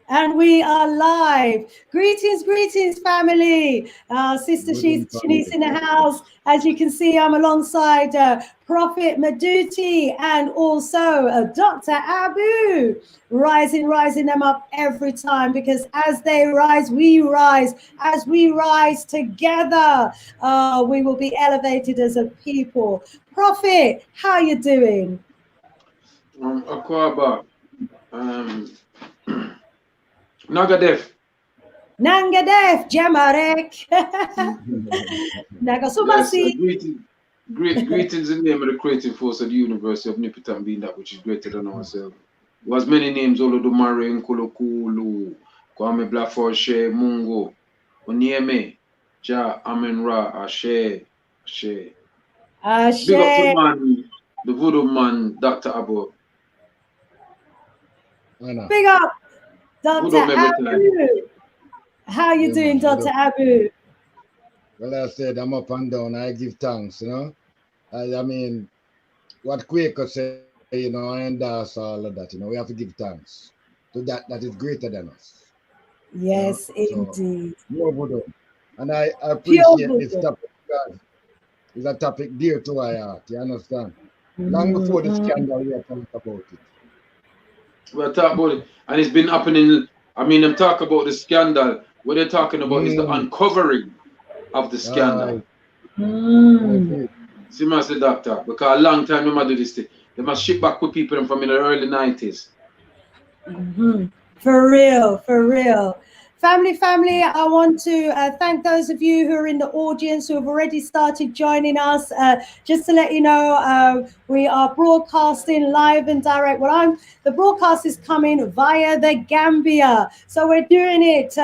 And we are live. Greetings, greetings, family. Sister Shanice in the house. As you can see, I'm alongside Prophet Maduti and also Dr. Abu. Rising them up every time, because as they rise, we rise. As we rise together, we will be elevated as a people. Prophet, how you doing? Akwaba. Nagadef. Jamarek. Nagasumasi. Greetings in the name of the creative force of the universe, omnipotent being that which is greater than ourselves. There was many names, Olodumare, Nkolokulu, Kwame Blafoshe, Mungo, Onyeme, Ja, Amen Ra, Ashe. Big up to man, the voodoo man, Dr. Abu. Big up, Dr. Abu. How you doing, Dr. Abu? Well, I said I'm up and down. I give thanks, you know. I mean, what Quaker say, you know, I endorse all of that, you know. We have to give thanks to that is greater than us. Yes, you know? Indeed. So, and I appreciate this topic because it's a topic dear to our heart, you understand? Long before the scandal, we are talking about it. We'll talk about it. And it's been happening. I mean, I'm talking about the scandal. What they're talking about is the uncovering of the scandal. See, Master Doctor, because a long time they do this thing. They must ship back with people from in the early 90s. For real. Family, I want to thank those of you who are in the audience who have already started joining us. Just to let you know, we are broadcasting live and direct. The broadcast is coming via the Gambia. So we're doing it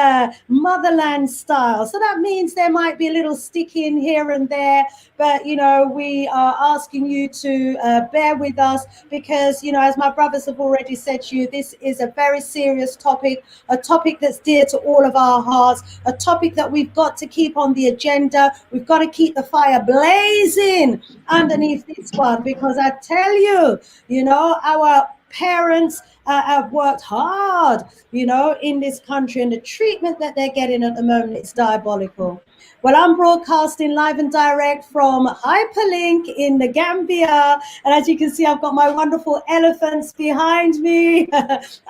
motherland style. So that means there might be a little sticking here and there. But, you know, we are asking you to bear with us because, you know, as my brothers have already said to you, this is a very serious topic, a topic that's dear to all of our hearts, a topic that we've got to keep on the agenda. We've got to keep the fire blazing underneath this one, because I tell you, you know, our parents have worked hard, you know, in this country, and the treatment that they're getting at the moment is diabolical. Well, I'm broadcasting live and direct from Hyperlink in the Gambia. And as you can see, I've got my wonderful elephants behind me.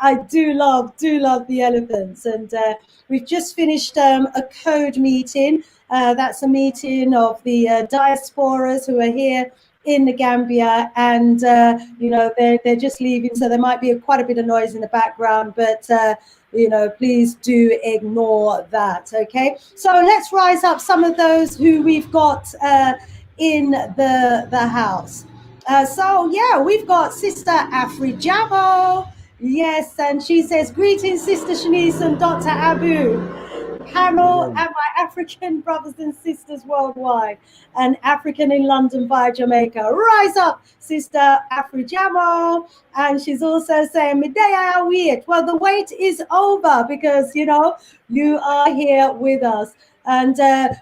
I do love the elephants. And we've just finished a code meeting. That's a meeting of the diasporas who are here in the Gambia, and you know, they're just leaving, so there might be quite a bit of noise in the background, but you know, please do ignore that. Okay, so let's rise up some of those who we've got in the house. So yeah, we've got Sister Afrijamo. Yes, and she says, greetings, Sister Shanice and Dr. Abu. Panel and my African brothers and sisters worldwide, and African in London via Jamaica. Rise up, Sister Afrijamo. And she's also saying, Midday, wait. Well, the wait is over, because, you know, you are here with us. And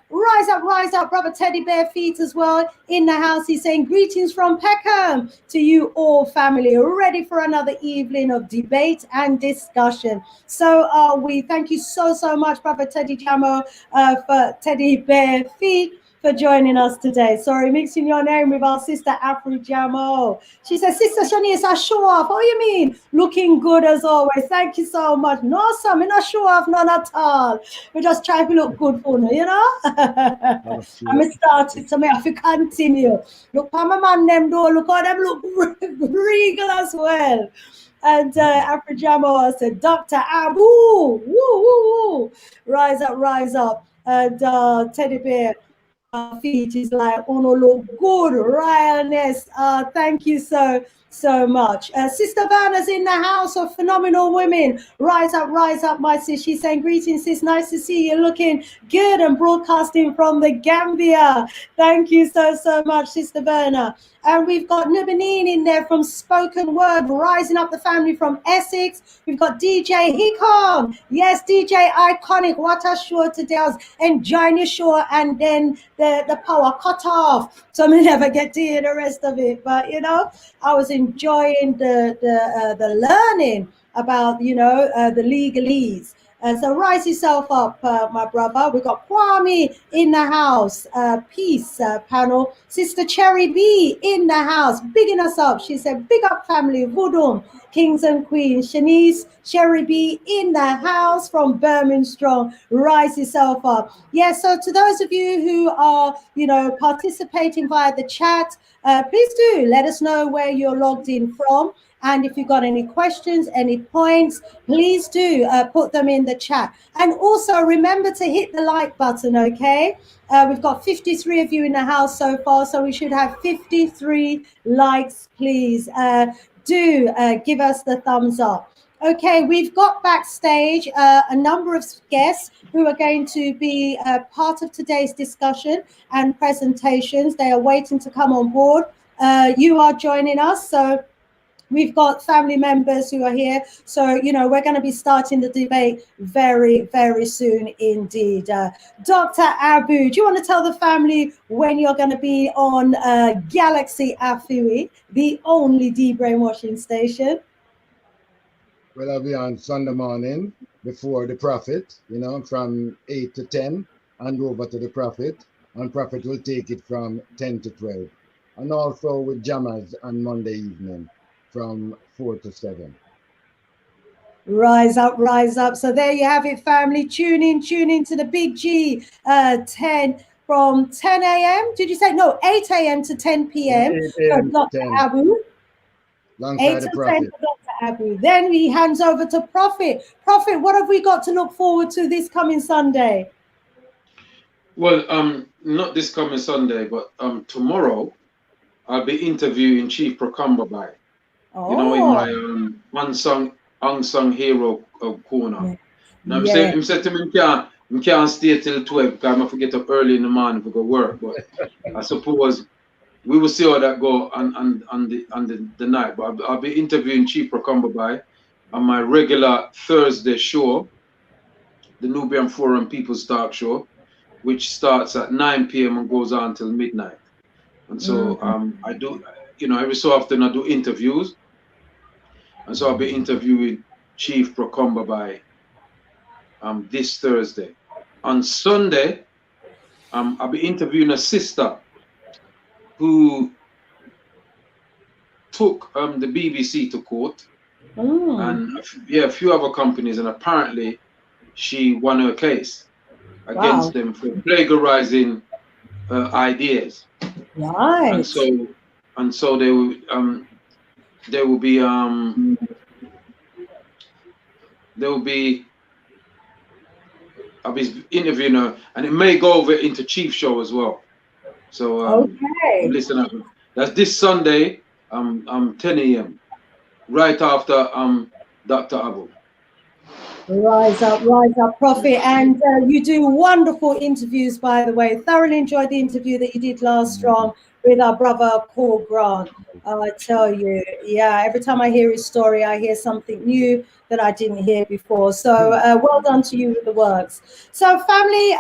rise up, Brother Teddy Bear Feet as well in the house. He's saying, greetings from Peckham to you all, family. Ready for another evening of debate and discussion. So we thank you so much, Brother Teddy Jamo, for Teddy Bear Feet, for joining us today. Sorry, mixing your name with our Sister Afri Jamo. She says, Sister Shanice, I show off. What do you mean? Looking good as always. Thank you so much. No, sir, me not show off none at all. We just try to look good for you, you know? I'm started, so I have to continue. Look how my man them do. Look how them look regal as well. And Afri Jamo said, Dr. Abu, woo. Rise up. And Teddy Bear Feet is like, oh no, look good, realness. Thank you so much. Sister Vanna's in the house of phenomenal women. Rise up, my sis. She's saying, greetings, sis. Nice to see you, looking good and broadcasting from the Gambia. Thank you so much, Sister Verna. And we've got Nubanine in there from Spoken Word, rising up the family from Essex. We've got DJ Hikon. Yes, DJ Iconic. What a show today. I was enjoying your show, and then the power cut off. So we never get to hear the rest of it. But, you know, I was enjoying enjoying the learning about, you know, the legalese. So rise yourself up, my brother. We've got Kwame in the house. Peace, panel. Sister Cherry B in the house, bigging us up. She said, big up family, Vudum, kings and queens. Shanice, Cherry B in the house from Birmingham Strong. Rise yourself up. Yeah, so to those of you who are, you know, participating via the chat, please do let us know where you're logged in from. And if you've got any questions, any points, please do put them in the chat. And also remember to hit the like button, okay? We've got 53 of you in the house so far, so we should have 53 likes, please. Do give us the thumbs up. Okay, we've got backstage a number of guests who are going to be part of today's discussion and presentations. They are waiting to come on board. You are joining us, so we've got family members who are here. So, you know, we're going to be starting the debate very, very soon indeed. Dr. Abu, do you want to tell the family when you're going to be on Galaxy Afui, the only de-brainwashing station? Well, I'll be on Sunday morning before the Prophet, you know, from 8 to 10 and over to the Prophet. And Prophet will take it from 10 to 12. And also with Jammers on Monday evening from 4 to 7. Rise up, rise up. So there you have it, family. Tune in to the Big G 10 from 10 a.m. Did you say? No, 8 a.m. to 10 p.m. 8 a.m. So Dr. Abu. Alongside the Prophet. 10 for Dr. Abu. Then he hands over to Prophet. Prophet, what have we got to look forward to this coming Sunday? Well, not this coming Sunday, but tomorrow I'll be interviewing Chief Procumberby. Oh. You know, in my unsung hero corner. Now, I'm saying to me, I can't stay till 12 because I forget up early in the morning to go work. But I suppose we will see how that go on the night. But I'll be interviewing Chief Procumberby on my regular Thursday show, the Nubian Forum People's Talk Show, which starts at 9 p.m. and goes on till midnight. And so I do, you know, every so often I do interviews. And so I'll be interviewing Chief Procumberby this Thursday. On Sunday, I'll be interviewing a sister who took the BBC to court, and a few other companies, and apparently she won her case against them for plagiarizing ideas. Right. And so they will be I'll be interviewing her, and it may go over into Chief Show as well. So okay, listen up. That's this Sunday, 10 a.m. right after Dr. Abu. Rise up, Prophet. And you do wonderful interviews, by the way. Thoroughly enjoyed the interview that you did last strong with our brother Paul Grant. I tell you, yeah, every time I hear his story, I hear something new that I didn't hear before. So well done to you with the works. So family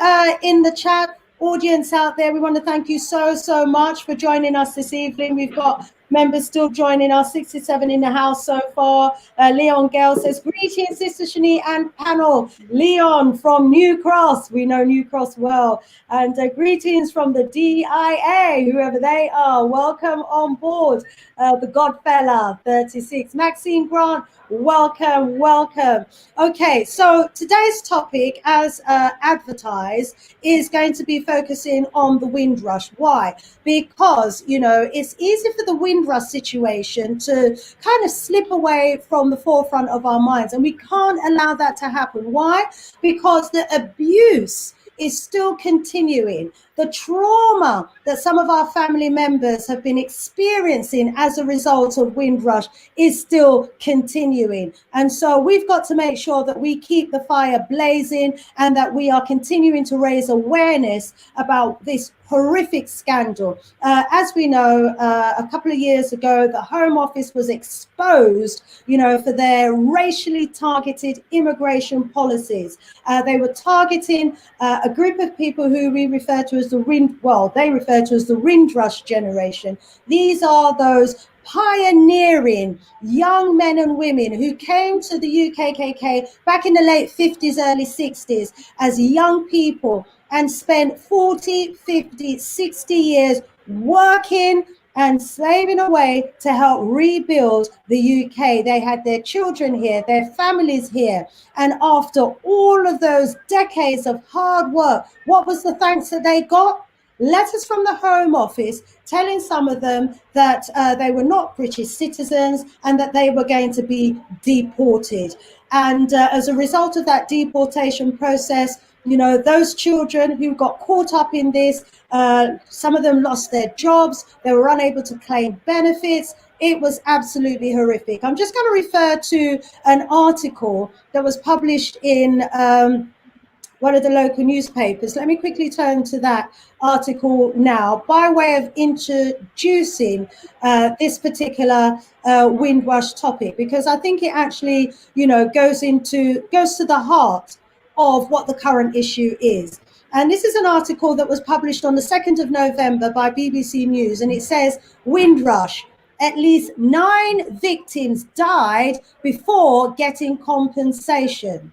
in the chat, audience out there, we want to thank you so much for joining us this evening. We've got members still joining us, 67 in the house so far. Leon Gale says, greetings, Sister Shani and panel. Leon from New Cross, we know New Cross well. And greetings from the DIA, whoever they are. Welcome on board. The Godfella 36. Maxine Grant, welcome. Okay, so today's topic, as advertised, is going to be focusing on the Windrush. Why? Because, you know, it's easy for the Windrush situation to kind of slip away from the forefront of our minds, and we can't allow that to happen. Why? Because the abuse is still continuing. The trauma that some of our family members have been experiencing as a result of Windrush is still continuing. And so we've got to make sure that we keep the fire blazing and that we are continuing to raise awareness about this horrific scandal. As we know, a couple of years ago, the Home Office was exposed, you know, for their racially targeted immigration policies. They were targeting a group of people who we refer to as the Windrush generation. These are those pioneering young men and women who came to the UKKK back in the late 50s, early 60s as young people and spent 40, 50, 60 years working and slaving away to help rebuild the UK. They had their children here, their families here. And after all of those decades of hard work, what was the thanks that they got? Letters from the Home Office telling some of them that they were not British citizens and that they were going to be deported. And as a result of that deportation process, you know, those children who got caught up in this, some of them lost their jobs, they were unable to claim benefits. It was absolutely horrific. I'm just going to refer to an article that was published in one of the local newspapers. Let me quickly turn to that article now by way of introducing this particular Windrush topic, because I think it actually, you know, goes to the heart of what the current issue is. And this is an article that was published on the 2nd of November by BBC News, and it says, Windrush, at least 9 victims died before getting compensation.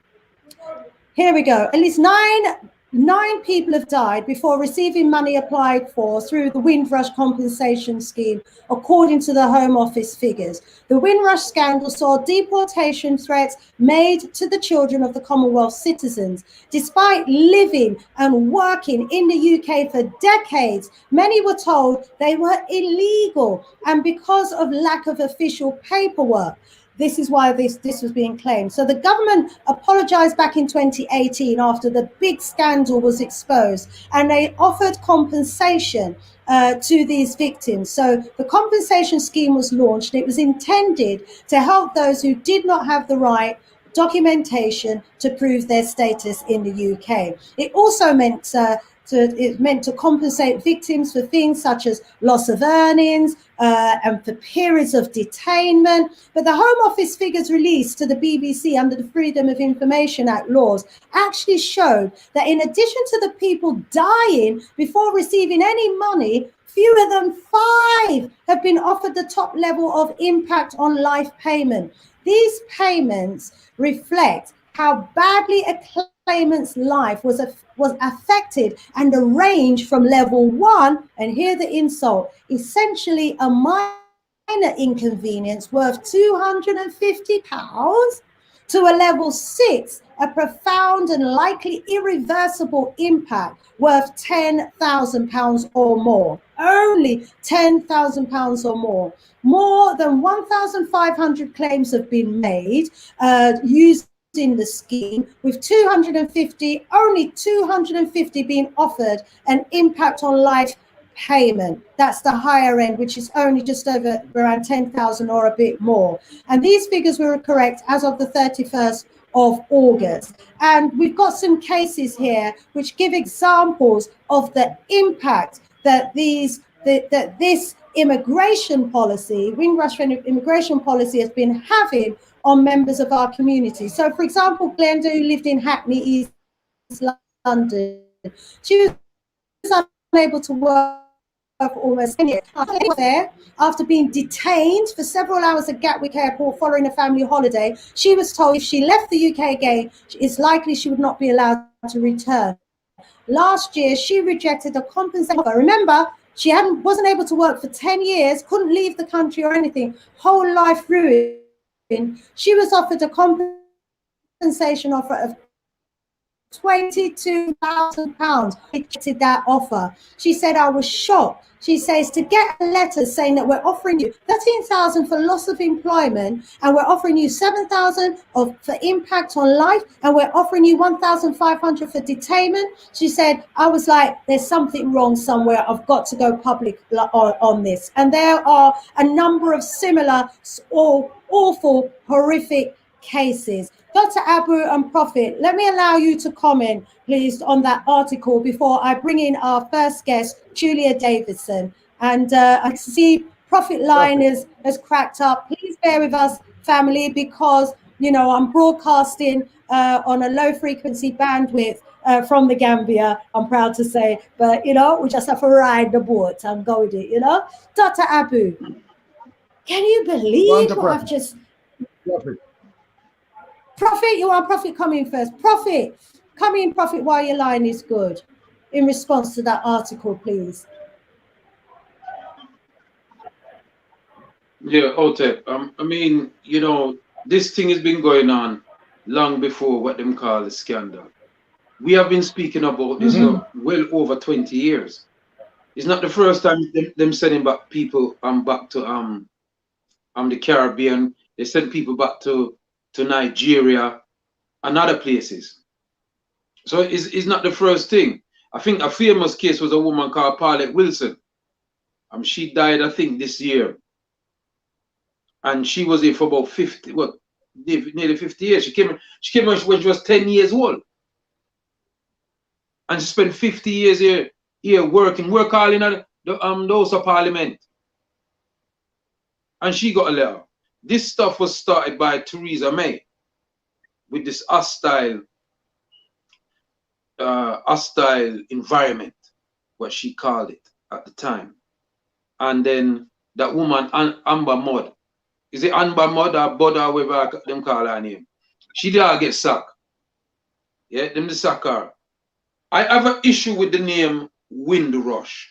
Here we go. At least nine people have died before receiving money applied for through the Windrush compensation scheme, according to the Home Office figures. The Windrush scandal saw deportation threats made to the children of the Commonwealth citizens. Despite living and working in the UK for decades, many were told they were illegal, and because of lack of official paperwork. This is why this was being claimed. So the government apologized back in 2018 after the big scandal was exposed, and they offered compensation to these victims. So the compensation scheme was launched, and it was intended to help those who did not have the right documentation to prove their status in the UK. It also meant to compensate victims for things such as loss of earnings and for periods of detainment. But the Home Office figures released to the BBC under the Freedom of Information Act laws actually showed that in addition to the people dying before receiving any money, fewer than 5 have been offered the top level of impact on life payment. These payments reflect how badly a claimant's life was affected, and the range from level 1, and hear the insult, essentially a minor inconvenience worth £250, to a level 6, a profound and likely irreversible impact worth £10,000 or more. Only £10,000 or more. More than 1,500 claims have been made using the scheme, with only 250 being offered an impact on life payment. That's the higher end, which is only just over around 10,000 or a bit more. And these figures were correct as of the 31st of August. And we've got some cases here which give examples of the impact that this immigration policy, Windrush immigration policy, has been having on members of our community. So, for example, Glenda, who lived in Hackney, East London, she was unable to work for almost 10 years. After being detained for several hours at Gatwick Airport following a family holiday, she was told if she left the UK again, it's likely she would not be allowed to return. Last year, she rejected a compensation offer. Remember, she wasn't able to work for 10 years, couldn't leave the country or anything, whole life ruined. She was offered a compensation offer of £22,000. Rejected that offer. She said, I was shocked. She says, to get a letter saying that we're offering you £13,000 for loss of employment, and we're offering you £7,000 for impact on life, and we're offering you £1,500 for detainment. She said, I was like, there's something wrong somewhere. I've got to go public on this. And there are a number of similar or awful, horrific cases. Dr. Abu and Prophet, let me allow you to comment, please, on that article before I bring in our first guest, Julia Davidson. And I see Prophet line has cracked up. Please bear with us, family, because, you know, I'm broadcasting on a low frequency bandwidth from the Gambia, I'm proud to say. But, you know, we just have to ride the boat and go with it, you know. Dr. Abu, Can you believe what I've just... Prophet, you want Prophet come in first. Prophet, come in, Prophet, while your line is good. In response to that article, please. Yeah, Otep. I mean, you know, this thing has been going on long before what them call the scandal. We have been speaking about this for well over 20 years. It's not the first time them sending back people back to the Caribbean. They send people back to Nigeria and other places. So it's not the first thing. I think a famous case was a woman called Paulette Wilson. She died, I think, this year. And she was here for about 50, what, nearly 50 years. She came when she was 10 years old. And she spent 50 years here working all in the House of Parliament. And she got a letter. This stuff was started by Theresa May with this hostile environment, what she called it at the time. And then that woman, Amber Mudd, is it Amber Mudd or Bud or whatever them call her name? She did get sacked. Yeah, them the sack her. I have an issue with the name Windrush.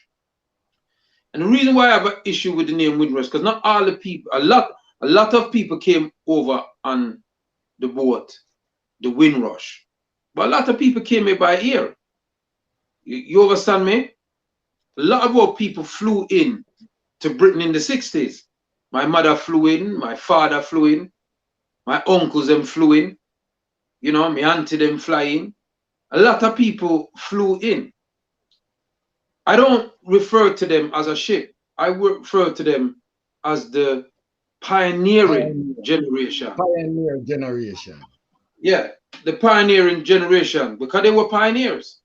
And the reason why I have an issue with the name Windrush, because not all the people, a lot of people came over on the boat, the Windrush. But a lot of people came here by air. You understand me? A lot of our people flew in to Britain in the 60s. My mother flew in, my father flew in, my uncles them flew in, you know, my auntie them fly in. A lot of people flew in. I don't refer to them as a ship. I refer to them as the pioneering generation. Pioneer generation. Yeah, the pioneering generation, because they were pioneers.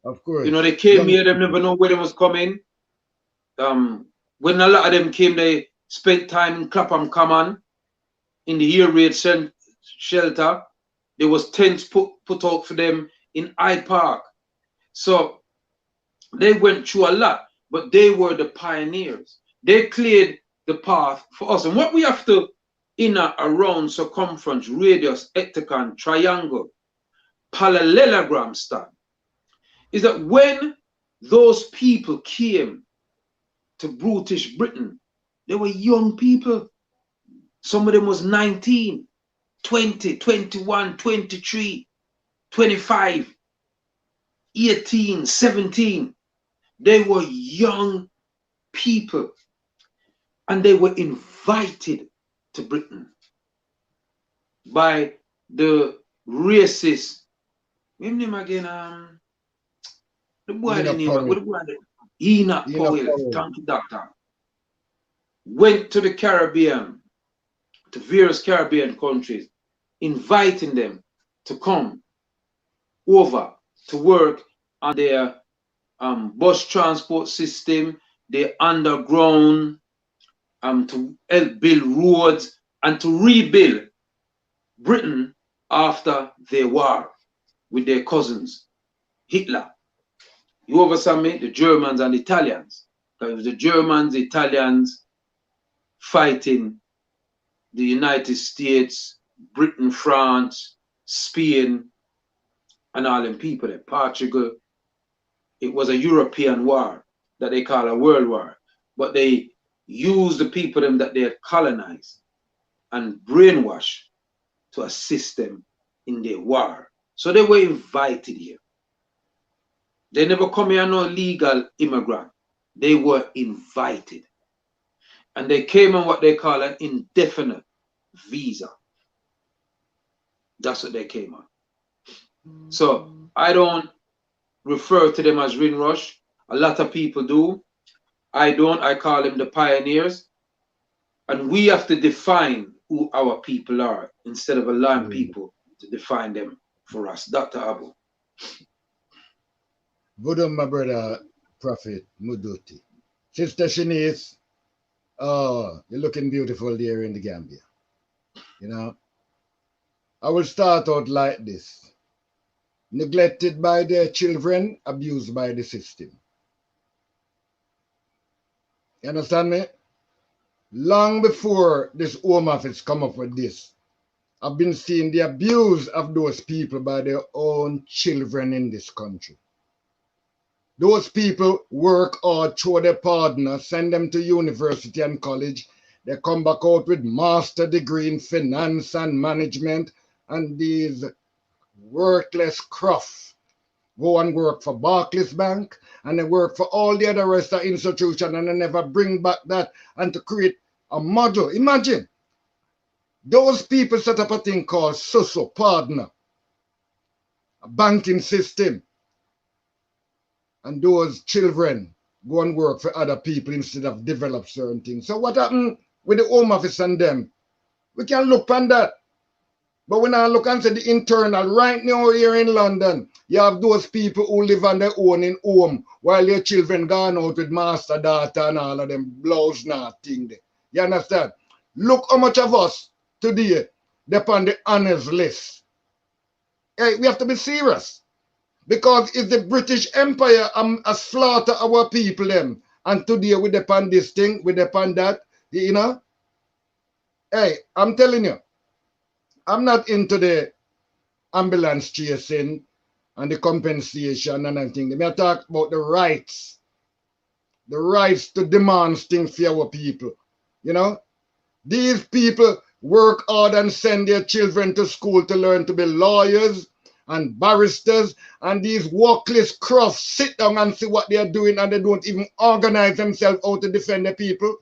Of course. You know, they came here, they never know where they was coming. When a lot of them came, they spent time in Clapham Common, in the air raid shelter. There was tents put out for them in Hyde Park. So they went through a lot, but they were the pioneers. They cleared the path for us. And what we have to, inner, around, circumference, radius, hectagon, triangle, parallelogram stand, is that when those people came to British Britain, they were young people. Some of them was 19, 20, 21, 23, 25, 18, 17. They were young people. And they were invited to Britain by the racist, what's name again? The boy, Enoch Powell, thank you, doctor. Went to the Caribbean, to various Caribbean countries, inviting them to come over to work on their bus transport system, their underground, to help build roads and to rebuild Britain after their war with their cousins, Hitler. You understand me? The Germans and the Italians. It was the Germans, the Italians fighting the United States, Britain, France, Spain, and all them people there, Portugal. It was a European war that they call a world war. But they used the people them that they had colonized and brainwashed to assist them in their war. So they were invited here. They never come here no legal immigrant. They were invited. And they came on what they call an indefinite visa. That's what they came on. So I don't refer to them as Windrush. A lot of people do. I don't. I call them the pioneers. And we have to define who our people are instead of allowing people to define them for us. Dr. Abu. Good on my brother, Prophet Muduti. Sister Shanice, oh, you're looking beautiful there in the Gambia. You know, I will start out like this. Neglected by their children, abused by the system. You understand me? long before this Home Office come up with this, I've been seeing the abuse of those people by their own children in this country. Those people work hard through their partner, send them to university and college. They come back out with master degree in finance and management, and these worthless cruff go and work for Barclays Bank, and they work for all the other rest of institutions, and they never bring back that and to create a model. Imagine, those people set up a thing called SOSO, partner, a banking system, and those children go and work for other people instead of develop certain things. So what happened with the Home Office and them? We can look on that. But when I look and say the internal, right now here in London, you have those people who live on their own in home while their children gone out with master data and all of them blouse not thing there. You understand? Look how much of us today depend on the honors list. Hey, we have to be serious. Because if the British Empire slaughter our people them, and today we depend this thing, we depend that, you know. Hey, I'm telling you, I'm not into the ambulance chasing and the compensation and everything. Let me talk about the rights to demand things for our people. You know, these people work hard and send their children to school to learn to be lawyers and barristers, and these workless crofts sit down and see what they are doing, and they don't even organize themselves out to defend the people.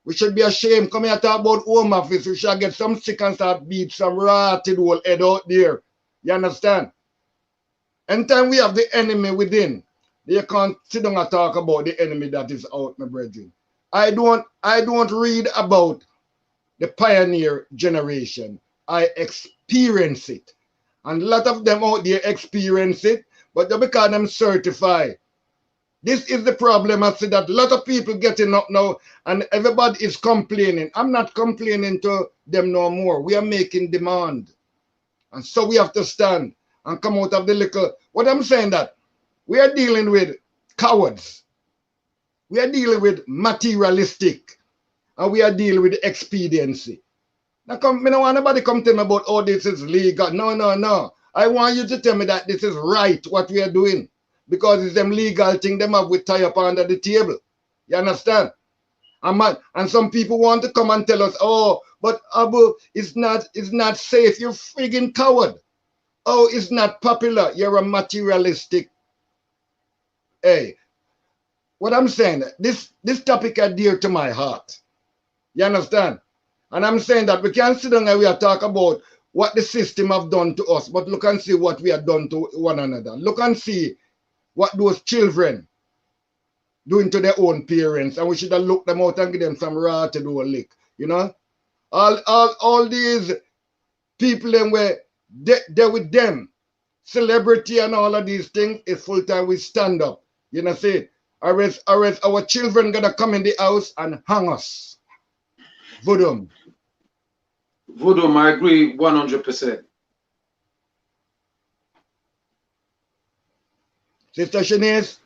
We should be ashamed. Come here talk about Home Office. We should get some sick and start beat some rotted old head out there. You understand? Anytime we have the enemy within, they can't sit down and talk about the enemy that is out, my brethren. I don't read about the pioneer generation. I experience it. And a lot of them out there experience it, but they because them certified. This is the problem. I see that a lot of people getting up now and everybody is complaining. I'm not complaining to them no more. We are making demand. And so we have to stand and come out of the little. What I'm saying that we are dealing with cowards. We are dealing with materialistic. And we are dealing with expediency. Now, I don't want nobody come tell me about, oh, this is legal. No. I want you to tell me that this is right, what we are doing. Because it's them legal thing them have we tie up under the table. You understand? And some people want to come and tell us, oh, but Abu, it's not safe. You're friggin' coward. Oh, it's not popular. You're a materialistic. Hey, what I'm saying, this topic is dear to my heart. You understand? And I'm saying that we can't sit down and we are talk about what the system have done to us, but look and see what we have done to one another. Look and see what those children doing to their own parents, and we should have looked them out and give them some rat to do a lick. You know? All these people them where they're with them. Celebrity and all of these things is full time we stand up. You know, see? Or else our children gonna come in the house and hang us. Voodoo. Voodoo, I agree 100%. Sister Shanice?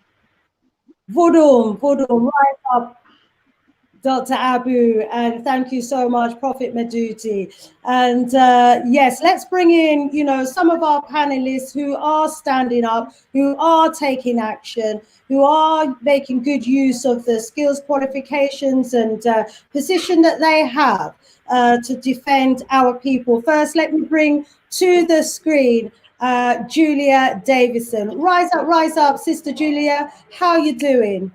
Voodoo, right up, Dr. Abu, and thank you so much, Prophet Maduti. And yes, let's bring in, you know, some of our panelists who are standing up, who are taking action, who are making good use of the skills, qualifications, and position that they have to defend our people. First, let me bring to the screen Julia Davidson. Rise up, Sister Julia. How are you doing?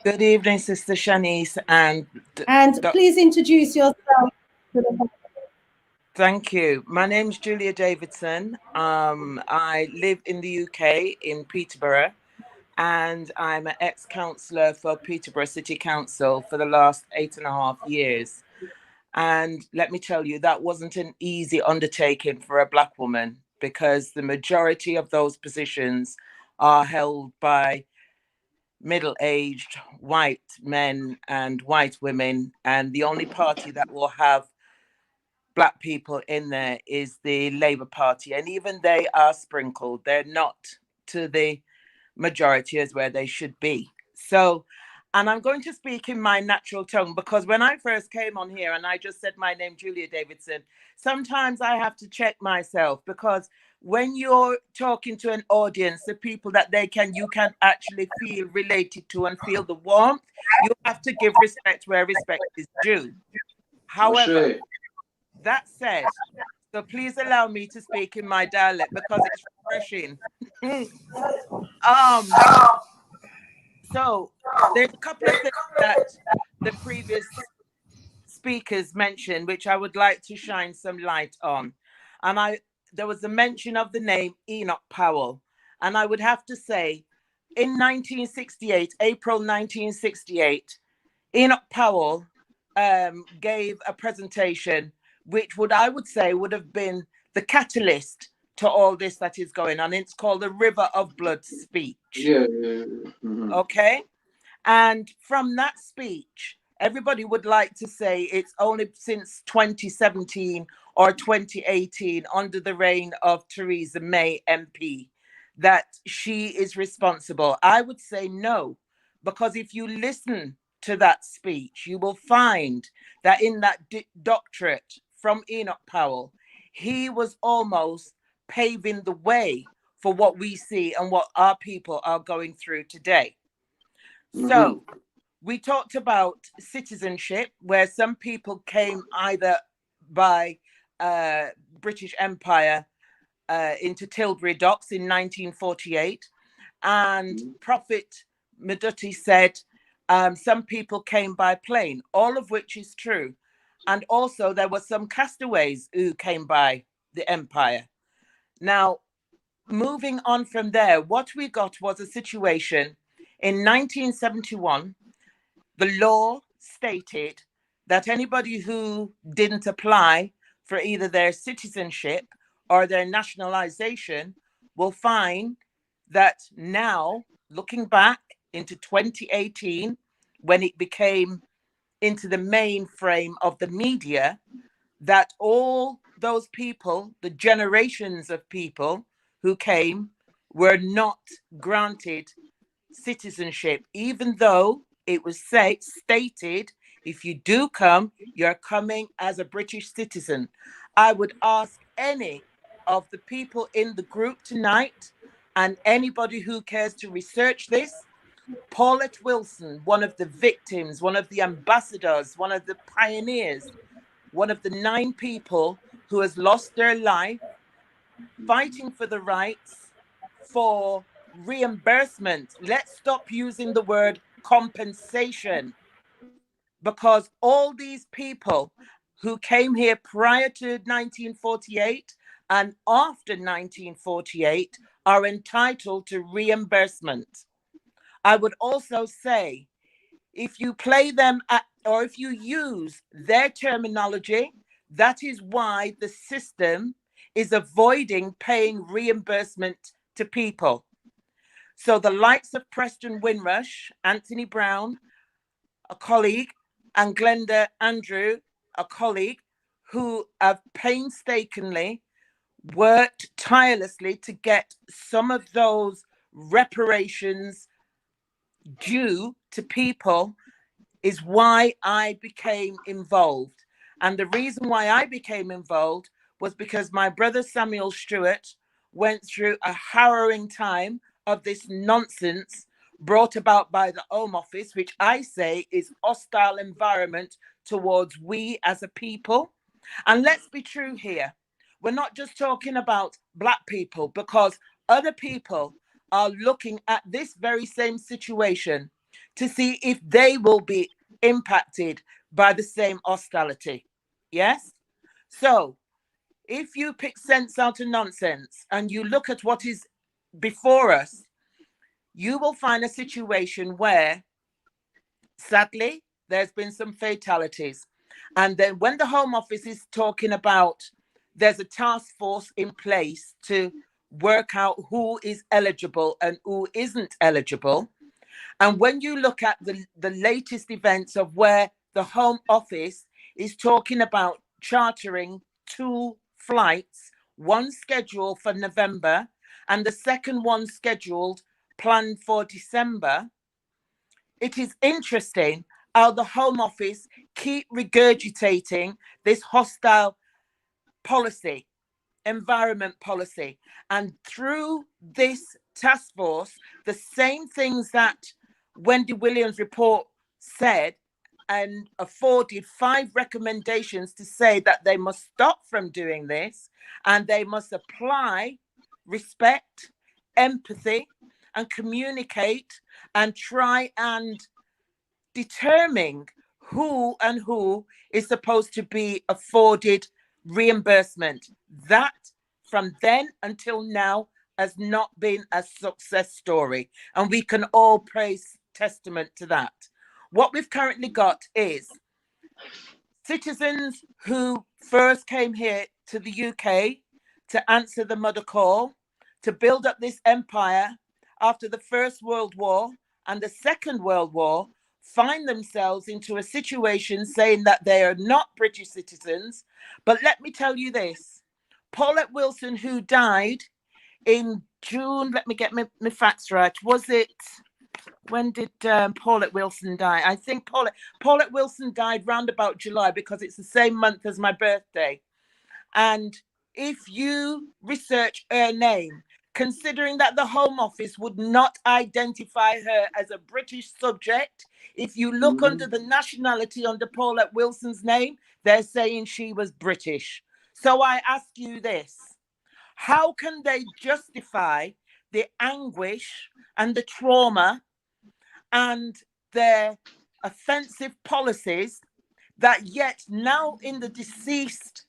Good evening, Sister Shanice. And please introduce yourself to the public. Thank you. My name's Julia Davidson. I live in the UK in Peterborough, and I'm an ex-councillor for Peterborough City Council for the last 8.5 years. And let me tell you, that wasn't an easy undertaking for a Black woman, because the majority of those positions are held by middle-aged white men and white women, and the only party that will have Black people in there is the Labour Party, and even they are sprinkled. They're not to the majority as where they should be. So And I'm going to speak in my natural tongue, because when I first came on here and I just said my name, Julia Davidson, sometimes I have to check myself, because when you're talking to an audience, the people that you can actually feel related to and feel the warmth, you have to give respect where respect is due. However, that said, so please allow me to speak in my dialect because it's refreshing. So there's a couple of things that the previous speakers mentioned, which I would like to shine some light on. And there was a mention of the name Enoch Powell. And I would have to say, in 1968, April 1968, Enoch Powell gave a presentation, which I would say would have been the catalyst to all this that is going on. It's called the River of Blood speech. Yeah. Mm-hmm. Okay. And from that speech, everybody would like to say it's only since 2017 or 2018, under the reign of Theresa May MP, that she is responsible. I would say no, because if you listen to that speech, you will find that in that doctorate from Enoch Powell, he was almost paving the way for what we see and what our people are going through today. Mm-hmm. So we talked about citizenship, where some people came either by British Empire into Tilbury Docks in 1948. And Prophet Medutti said some people came by plane, all of which is true. And also there were some castaways who came by the empire. Now, moving on from there, what we got was a situation in 1971. The law stated that anybody who didn't apply for either their citizenship or their nationalization will find that now, looking back into 2018, when it became into the mainframe of the media, that all those people, the generations of people who came, were not granted citizenship, even though it was stated, if you do come, you're coming as a British citizen. I would ask any of the people in the group tonight, and anybody who cares to research this, Paulette Wilson, one of the victims, one of the ambassadors, one of the pioneers, one of the 9 people who has lost their life fighting for the rights for reimbursement. Let's stop using the word compensation, because all these people who came here prior to 1948 and after 1948 are entitled to reimbursement. I would also say, if you play them or if you use their terminology, that is why the system is avoiding paying reimbursement to people. So the likes of Preston Windrush, Anthony Brown, a colleague, and Glenda Andrew, a colleague, who have painstakingly worked tirelessly to get some of those reparations due to people, is why I became involved. And the reason why I became involved was because my brother Samuel Stewart went through a harrowing time of this nonsense brought about by the Home Office, which I say is hostile environment towards we as a people. And let's be true here. We're not just talking about Black people, because other people are looking at this very same situation to see if they will be impacted by the same hostility. Yes? So if you pick sense out of nonsense and you look at what is before us, you will find a situation where, sadly, there's been some fatalities. And then when the Home Office is talking about there's a task force in place to work out who is eligible and who isn't eligible, and when you look at the latest events of where the Home Office is talking about chartering 2 flights, one scheduled for November and the second one scheduled, planned for December, it is interesting how the Home Office keep regurgitating this hostile policy, environment policy. And through this task force, the same things that Wendy Williams' report said and afforded 5 recommendations to say that they must stop from doing this and they must apply respect, empathy, and communicate and try and determine who is supposed to be afforded reimbursement. That from then until now has not been a success story, and we can all praise testament to that. What we've currently got is citizens who first came here to the UK to answer the mother call, to build up this empire after the First World War and the Second World War, find themselves into a situation saying that they are not British citizens. But let me tell you this, Paulette Wilson, who died in June, let me get my facts right. Was it, when did Paulette Wilson die? I think Paulette Wilson died round about July because it's the same month as my birthday. And if you research her name, considering that the Home Office would not identify her as a British subject, if you look under the nationality under Paulette Wilson's name, they're saying she was British. So I ask you this, how can they justify the anguish and the trauma and their offensive policies that yet now in the deceased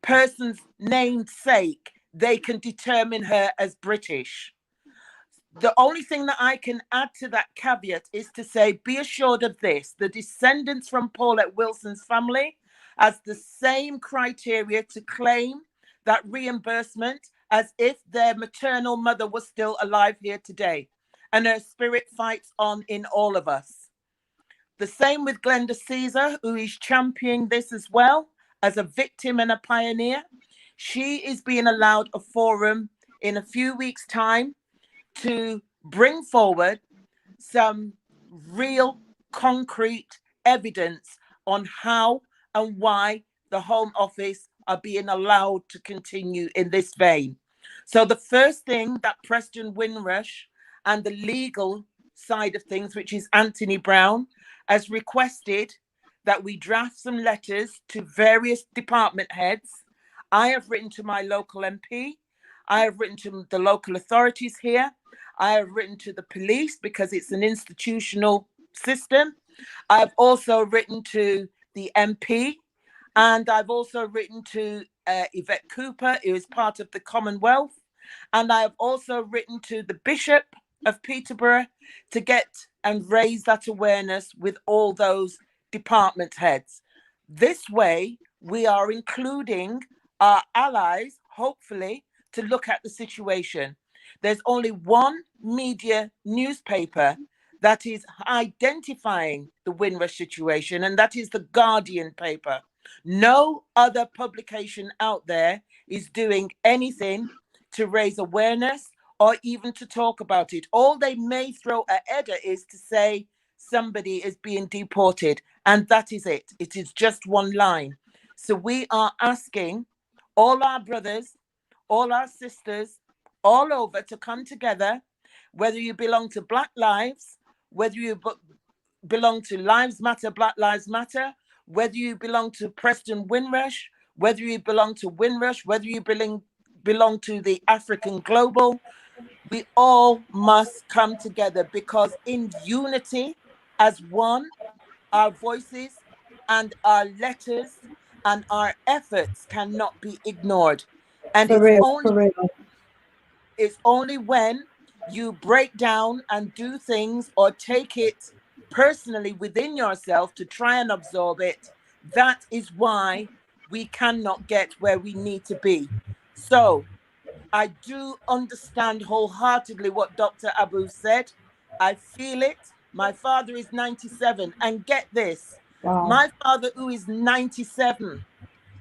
person's name's sake, they can determine her as British? The only thing that I can add to that caveat is to say, be assured of this, the descendants from Paulette Wilson's family has the same criteria to claim that reimbursement as if their maternal mother was still alive here today. And her spirit fights on in all of us. The same with Glenda Caesar, who is championing this as well as a victim and a pioneer. She is being allowed a forum in a few weeks' time to bring forward some real concrete evidence on how and why the Home Office are being allowed to continue in this vein. So the first thing that Preston Windrush and the legal side of things, which is Anthony Brown, has requested that we draft some letters to various department heads. I have written to my local MP. I have written to the local authorities here. I have written to the police because it's an institutional system. I've also written to the MP, and I've also written to Yvette Cooper, who is part of the Commonwealth. And I have also written to the Bishop of Peterborough to get and raise that awareness with all those department heads. This way, we are including our allies, hopefully, to look at the situation. There's only one media newspaper that is identifying the Windrush situation, and that is the Guardian paper. No other publication out there is doing anything to raise awareness or even to talk about it. All they may throw a header is to say somebody is being deported, and that is it. It is just one line. So we are asking all our brothers, all our sisters, all over to come together, whether you belong to Black Lives, whether you belong to Lives Matter, Black Lives Matter, whether you belong to Preston Windrush, whether you belong to Windrush, whether you belong to the African Global, we all must come together, because in unity as one, our voices and our letters and our efforts cannot be ignored. And it's only when you break down and do things or take it personally within yourself to try and absorb it, that is why we cannot get where we need to be. So I do understand wholeheartedly what Dr. Abu said. I feel it. My father is 97. And get this, wow. My father, who is 97,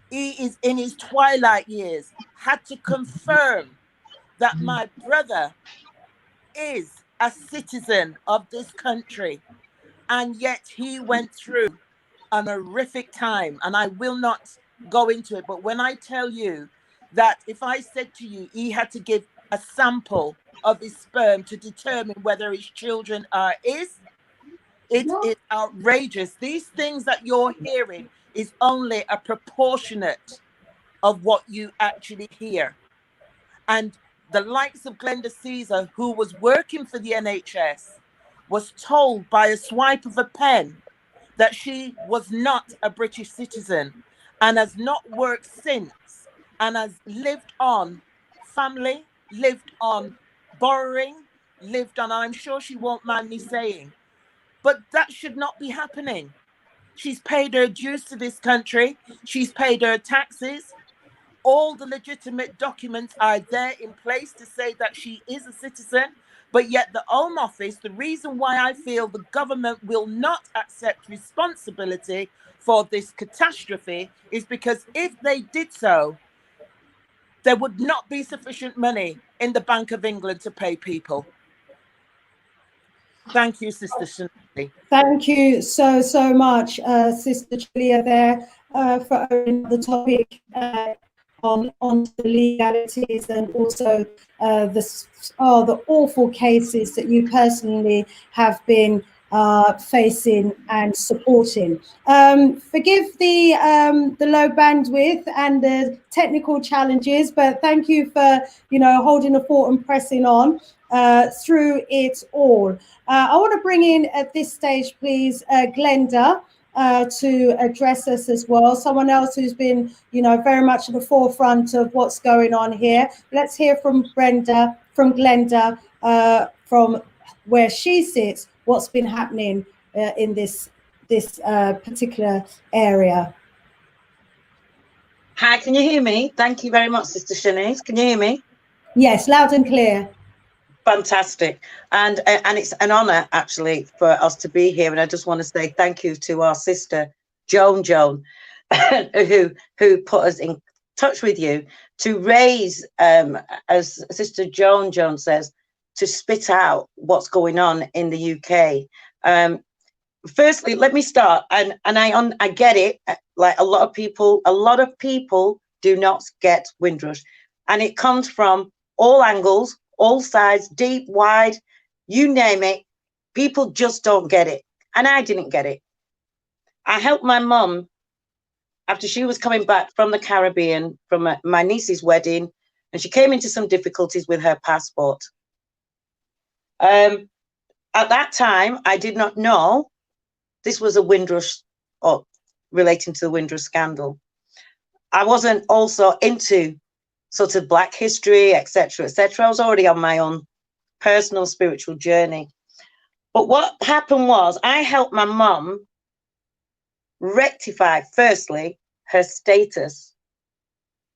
he is in his twilight years, had to confirm that my brother is a citizen of this country. And yet he went through an horrific time. And I will not go into it. But when I tell you that if I said to you, he had to give a sample of his sperm to determine whether his children are his, it is outrageous. These things that you're hearing is only a proportionate of what you actually hear. And the likes of Glenda Caesar, who was working for the NHS, was told by a swipe of a pen that she was not a British citizen and has not worked since, and has lived on family, lived on borrowing, lived on, I'm sure she won't mind me saying, but that should not be happening. She's paid her dues to this country. She's paid her taxes. All the legitimate documents are there in place to say that she is a citizen. But yet the Home Office, the reason why I feel the government will not accept responsibility for this catastrophe is because if they did so, there would not be sufficient money in the Bank of England to pay people. Thank you, Sister Shanae. Thank you so much, Sister Julia, there for owning the topic on the legalities and also the awful cases that you personally have been facing and supporting. Forgive the low bandwidth and the technical challenges, but thank you for holding the fort and pressing on through it all. I want to bring in at this stage, please, Glenda, to address us as well. Someone else who's been, very much at the forefront of what's going on here. Let's hear from Glenda, from where she sits, what's been happening in this particular area. Hi, can you hear me? Thank you very much, Sister Shanice. Can you hear me? Yes, loud and clear. Fantastic. And it's an honor actually for us to be here. And I just want to say thank you to our sister Joan who put us in touch with you to raise, as Sister Joan says, to spit out what's going on in the UK. Firstly, let me start, and I get it. Like a lot of people do not get Windrush, and it comes from all angles, all sides, deep, wide, you name it. People just don't get it, and I didn't get it. I helped my mum after she was coming back from the Caribbean from my niece's wedding, and she came into some difficulties with her passport. At that time, I did not know this was a Windrush, or relating to the Windrush scandal. I wasn't also into sort of Black history, etc., etc. I was already on my own personal spiritual journey. But what happened was I helped my mum rectify, firstly, her status.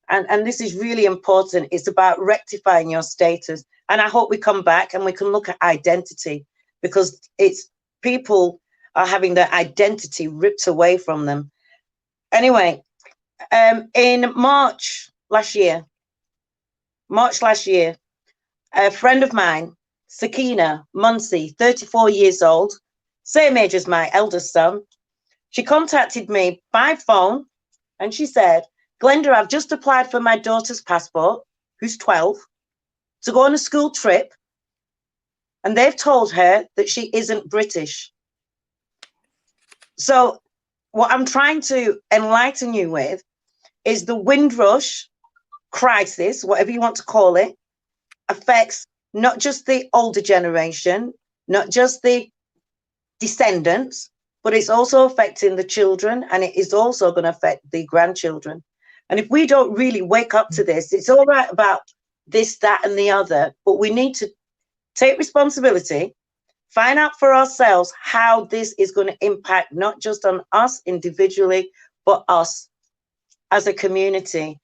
And this is really important. It's about rectifying your status. And I hope we come back and we can look at identity, because it's people are having their identity ripped away from them. Anyway, in March last year, a friend of mine, Sakina Muncie, 34 years old, same age as my eldest son, she contacted me by phone and she said, Glenda, I've just applied for my daughter's passport, who's 12, to go on a school trip, and they've told her that she isn't British. So what I'm trying to enlighten you with is the Windrush crisis, whatever you want to call it, affects not just the older generation, not just the descendants, but it's also affecting the children, and it is also going to affect the grandchildren. And if we don't really wake up to this, it's all right about this, that, and the other, but we need to take responsibility, find out for ourselves how this is going to impact not just on us individually, but us as a community.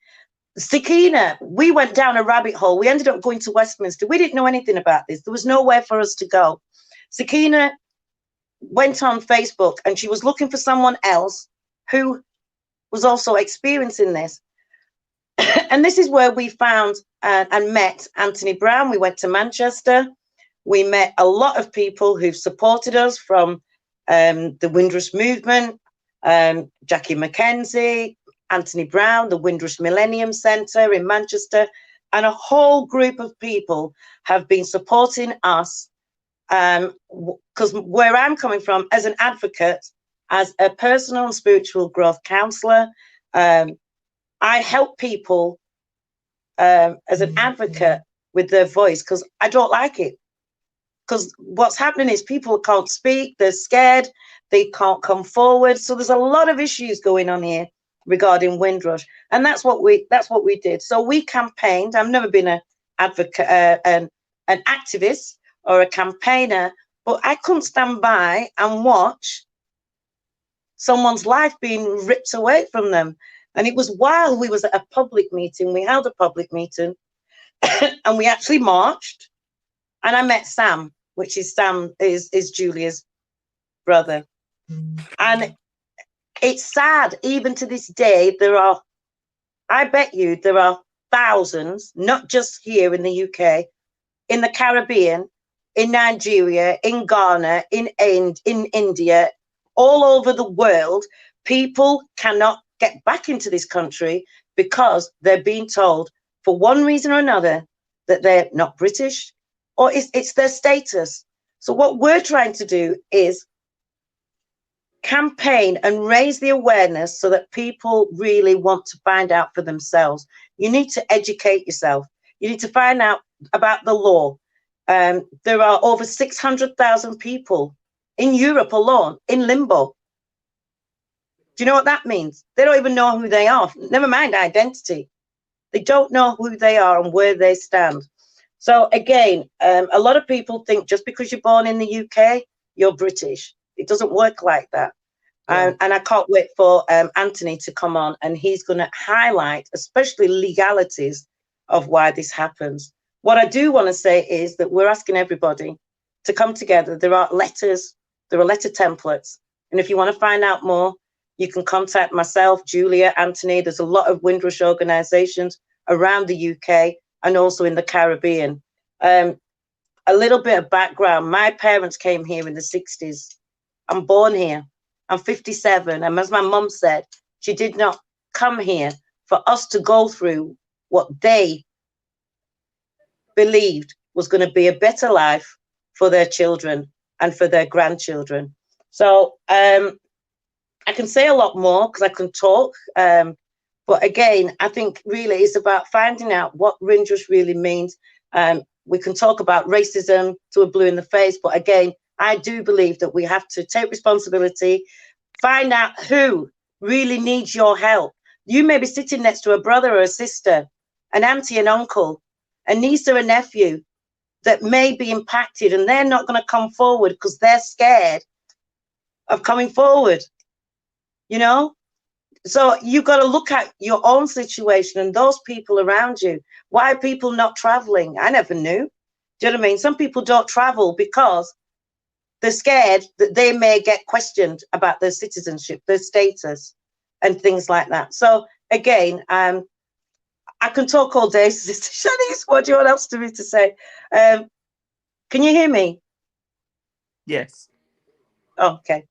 Sakina, we went down a rabbit hole. We ended up going to Westminster. We didn't know anything about this. There was nowhere for us to go. Sakina went on Facebook and she was looking for someone else who was also experiencing this. And this is where we found and met Anthony Brown. We went to Manchester. We met a lot of people who've supported us, from the Windrush movement, Jackie Mackenzie, Anthony Brown, the Windrush Millennium Centre in Manchester, and a whole group of people have been supporting us. Because where I'm coming from as an advocate, as a personal and spiritual growth counsellor, I help people as an advocate with their voice, because I don't like it. Because what's happening is people can't speak, they're scared, they can't come forward. So there's a lot of issues going on here regarding Windrush, and that's what we did. So we campaigned. I've never been an advocate, an activist or a campaigner, but I couldn't stand by and watch someone's life being ripped away from them. And it was while we was at a public meeting. We held a public meeting, and we actually marched. And I met Sam, which is Julia's brother. And it's sad, even to this day, I bet you there are thousands, not just here in the UK, in the Caribbean, in Nigeria, in Ghana, in India, all over the world. People cannot get back into this country because they're being told, for one reason or another, that they're not British, or it's their status. So what we're trying to do is campaign and raise the awareness so that people really want to find out for themselves. You need to educate yourself. You need to find out about the law. There are over 600,000 people in Europe alone in limbo. Do you know what that means? They don't even know who they are. Never mind identity. They don't know who they are and where they stand. So again, a lot of people think just because you're born in the UK, you're British. It doesn't work like that. Yeah. And I can't wait for Anthony to come on, and he's going to highlight especially legalities of why this happens. What I do want to say is that we're asking everybody to come together. There are letters, there are letter templates. And if you want to find out more, you can contact myself, Julia, Anthony. There's a lot of Windrush organizations around the UK and also in the Caribbean. A little bit of background. My parents came here in the 60s. I'm born here. I'm 57. And as my mum said, she did not come here for us to go through what they believed was going to be a better life for their children and for their grandchildren. So I can say a lot more because I can talk. But again, I think really it's about finding out what Windrush really means. We can talk about racism till we're blue in the face. But again, I do believe that we have to take responsibility, find out who really needs your help. You may be sitting next to a brother or a sister, an auntie and uncle, a niece or a nephew that may be impacted, and they're not going to come forward because they're scared of coming forward, you know? So you've got to look at your own situation and those people around you. Why are people not traveling? I never knew. Do you know what I mean? Some people don't travel because they're scared that they may get questioned about their citizenship, their status, and things like that. So again, I can talk all day. Sister Shanice, what do you want else to me to say? Can you hear me? Yes. Okay.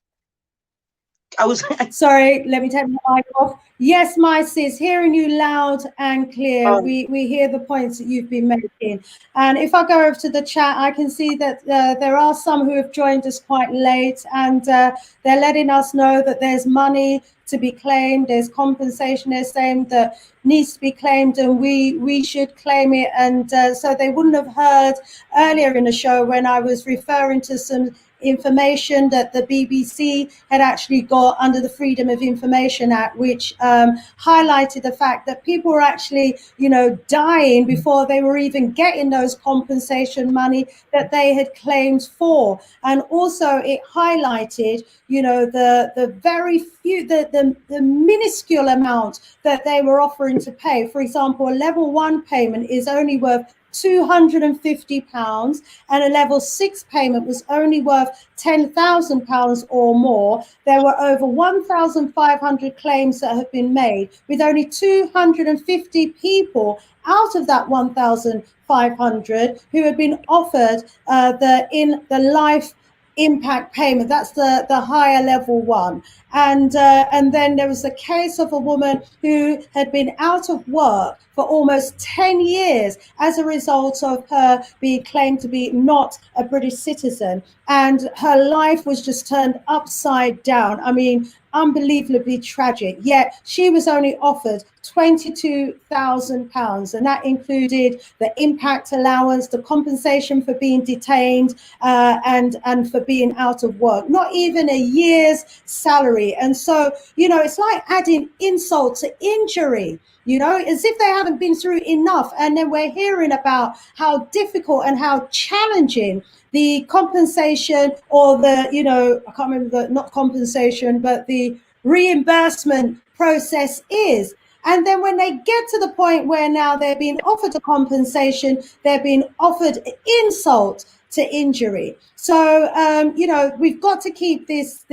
I was sorry, let me take my mic off. Yes, my sis, hearing you loud and clear. We hear the points that you've been making. And if I go over to the chat, I can see that there are some who have joined us quite late, and they're letting us know that there's money to be claimed, there's compensation they're saying that needs to be claimed, and we should claim it. And so they wouldn't have heard earlier in the show when I was referring to some information that the BBC had actually got under the Freedom of Information Act, which highlighted the fact that people were actually, you know, dying before they were even getting those compensation money that they had claimed for. And also it highlighted, you know, the very few, the minuscule amount that they were offering to pay. For example, a level 1 payment is only worth £250, and a level 6 payment was only worth £10,000 or more. There were over 1,500 claims that have been made, with only 250 people out of that 1,500 who had been offered the life impact payment. That's the higher level one. And then there was a case of a woman who had been out of work for almost 10 years as a result of her being claimed to be not a British citizen. And her life was just turned upside down. I mean, unbelievably tragic. Yet she was only offered £22,000, and that included the impact allowance, the compensation for being detained, and for being out of work. Not even a year's salary. And so, you know, it's like adding insult to injury, you know, as if they haven't been through enough. And then we're hearing about how difficult and how challenging the compensation, or the, you know, I can't remember, not compensation, but the reimbursement process is. And then when they get to the point where now they're being offered a compensation, they're being offered insult to injury. So, you know, we've got to keep this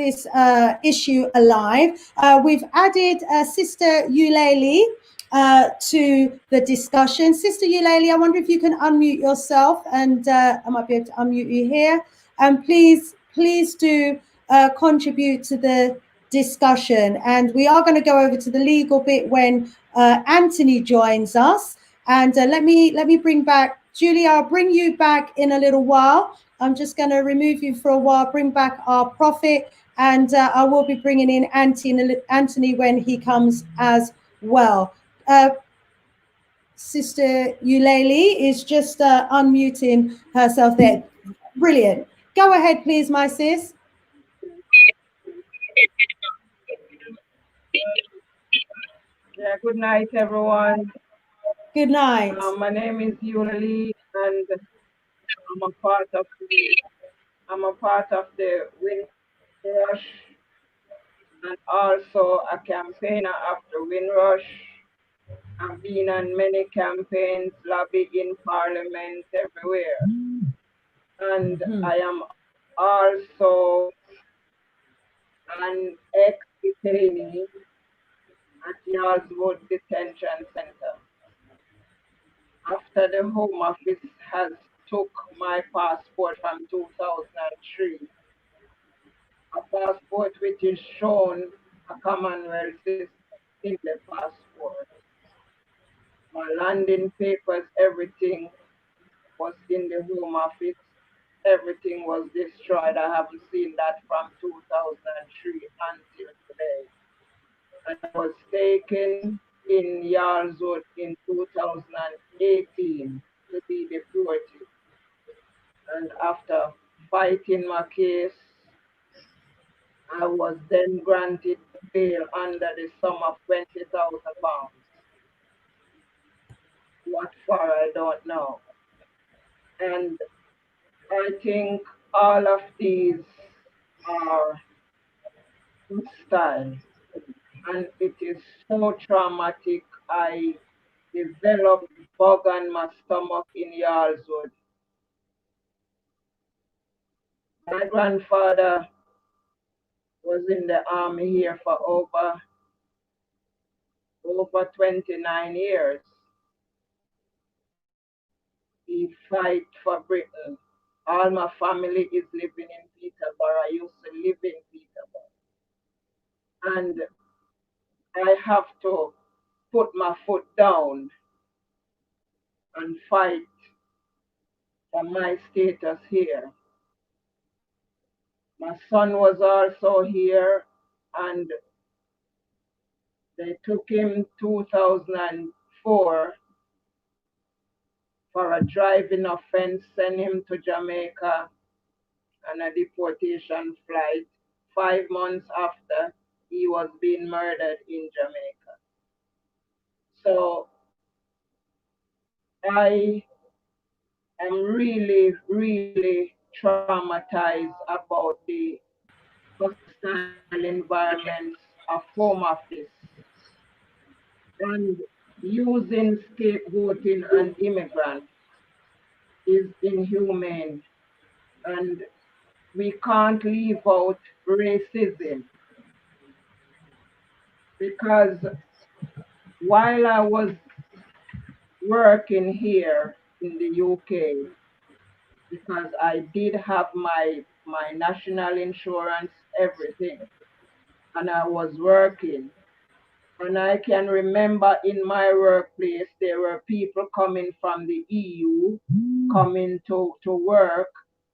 issue alive. We've added Sister Uleli to the discussion. Sister Uleli, I wonder if you can unmute yourself, and I might be able to unmute you here. And please do contribute to the discussion. And we are going to go over to the legal bit when Anthony joins us. And let me bring back Julia. I'll bring you back in a little while. I'm just going to remove you for a while, bring back our prophet, and I will be bringing in Anthony when he comes as well. Sister Uleli is just unmuting herself there. Brilliant. Go ahead, please, my sis. Yeah, good night, everyone. Good night. My name is Uleli, and I'm a part of the Windrush, and also a campaigner of the Windrush. I've been on many campaigns, lobby in Parliament, everywhere. And I am also an ex-detainee at Yardswood Detention Center. After the Home Office has took my passport from 2003, a passport which is shown a Commonwealth single passport. My landing papers, everything was in the Home Office. Everything was destroyed. I haven't seen that from 2003 until today. And I was taken in Yardswood in 2018 to be deported. And after fighting my case, I was then granted bail under the sum of £20,000. What for, I don't know. And I think all of these are hostile, and it is so traumatic. I developed bug on my stomach in Yardswood. My grandfather was in the army here for over 29 years. He fight for Britain. All my family is living in Peterborough. I used to live in Peterborough. And I have to put my foot down and fight for my status here. My son was also here, and they took him 2004 for a driving offense, sent him to Jamaica on a deportation flight. 5 months after, he was being murdered in Jamaica. So I am really, really traumatized about the hostile environments of Home Office and using scapegoating an immigrant is inhumane, and we can't leave out racism, because while I was working here in the UK, because I did have my national insurance, everything, and I was working. And I can remember in my workplace, there were people coming from the EU, coming to work,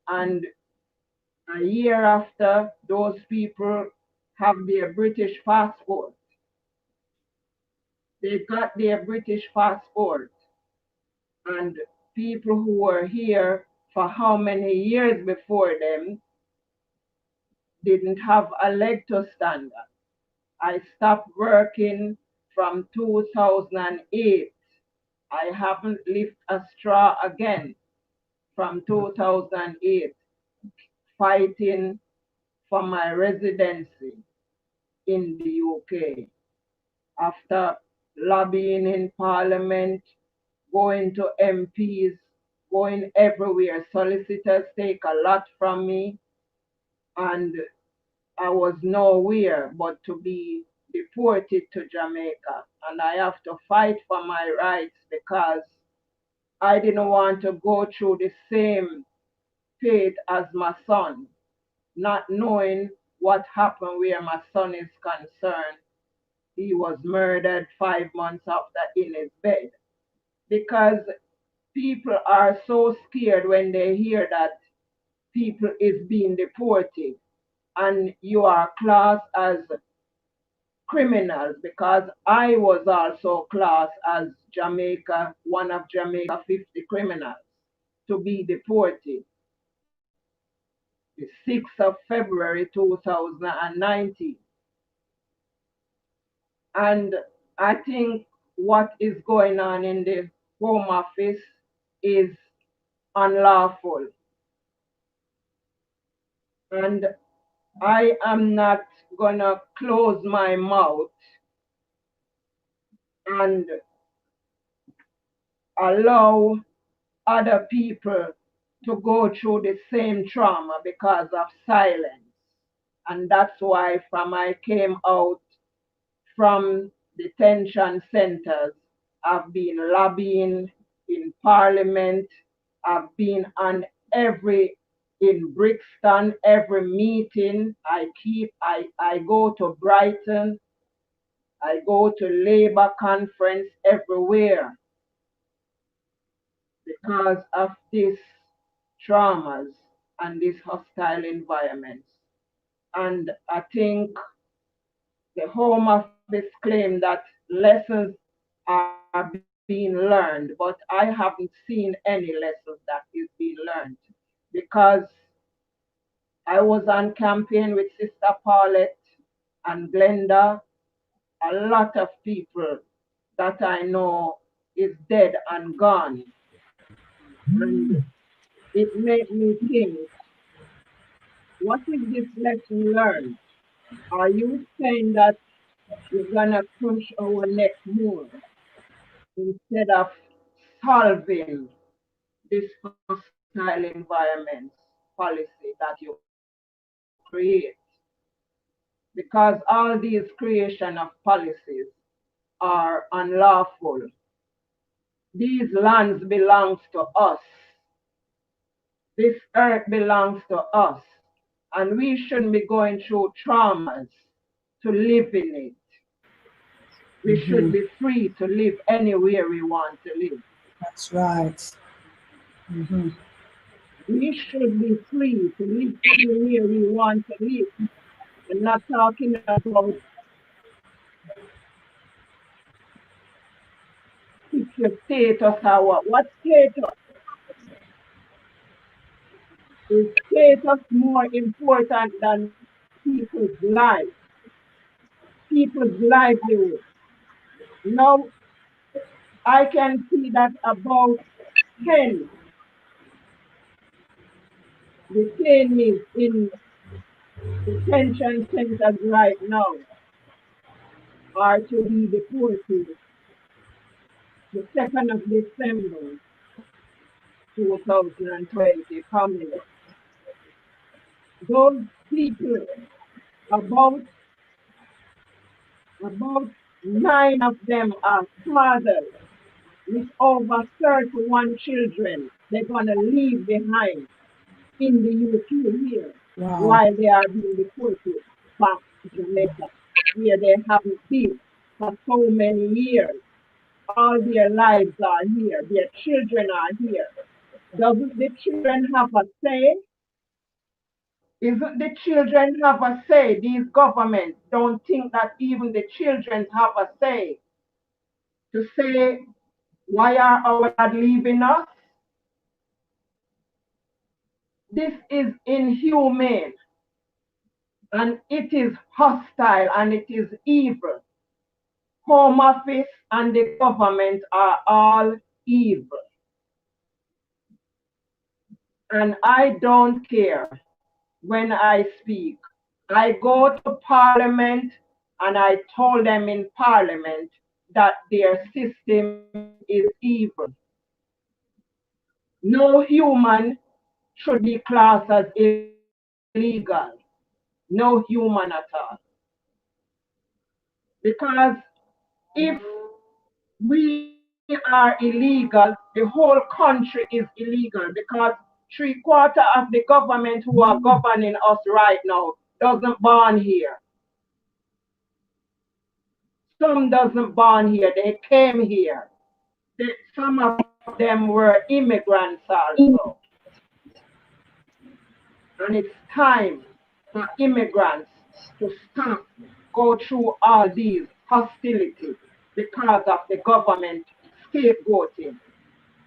and a year after, those people have their British passport. They got their British passport, and people who were here for how many years before them didn't have a leg to stand on. I stopped working from 2008. I haven't lifted a straw again from 2008, fighting for my residency in the UK. After lobbying in Parliament, going to MPs, going everywhere, solicitors take a lot from me, and I was nowhere but to be deported to Jamaica. And I have to fight for my rights because I didn't want to go through the same fate as my son, not knowing what happened where my son is concerned. He was murdered 5 months after in his bed. Because people are so scared when they hear that people is being deported and you are classed as criminals, because I was also classed as Jamaica, one of Jamaica 50 criminals to be deported. The 6th of February 2019. And I think what is going on in the Home Office is unlawful. And I am not gonna close my mouth and allow other people to go through the same trauma because of silence. And that's why from I came out from detention centers, I've been lobbying in Parliament, I've been on in Brixton, every meeting I go to Brighton, I go to Labour conference everywhere because of these traumas and these hostile environments. And I think the Home Office claimed that lessons are being learned, but I haven't seen any lessons that is being learned because I was on campaign with Sister Paulette and Glenda. A lot of people that I know is dead and gone. And it made me think, what is this lesson learned? Are you saying that we're gonna push our neck more instead of solving this hostile environment policy that you create? Because all these creation of policies are unlawful. These lands belongs to us. This earth belongs to us. And we shouldn't be going through traumas to live in it. We should be free to live anywhere we want to live. That's right. We should be free to live anywhere we want to live. We're not talking about your status or what status? Is status more important than people's lives, people's livelihood? Now, I can see that about 10 detainees in detention centers right now are to be deported the 2nd of December 2020 coming. Those people, about 9 of them are fathers with over 31 children they're going to leave behind in the UK here Wow. while they are being deported back to Jamaica, where they haven't been for so many years. All their lives are here. Their children are here. Doesn't the children have a say? Isn't the children have a say? These governments don't think that even the children have a say to say, why are our dad leaving us? This is inhumane and it is hostile and it is evil. Home Office and the government are all evil. And I don't care when I speak. I go to Parliament and I told them in Parliament that their system is evil. No human should be classed as illegal. No human at all. Because if we are illegal, the whole country is illegal, because 3/4 of the government who are governing us right now doesn't born here. Some doesn't born here, they came here. Some of them were immigrants also. And it's time for immigrants to stop, go through all these hostilities because of the government scapegoating.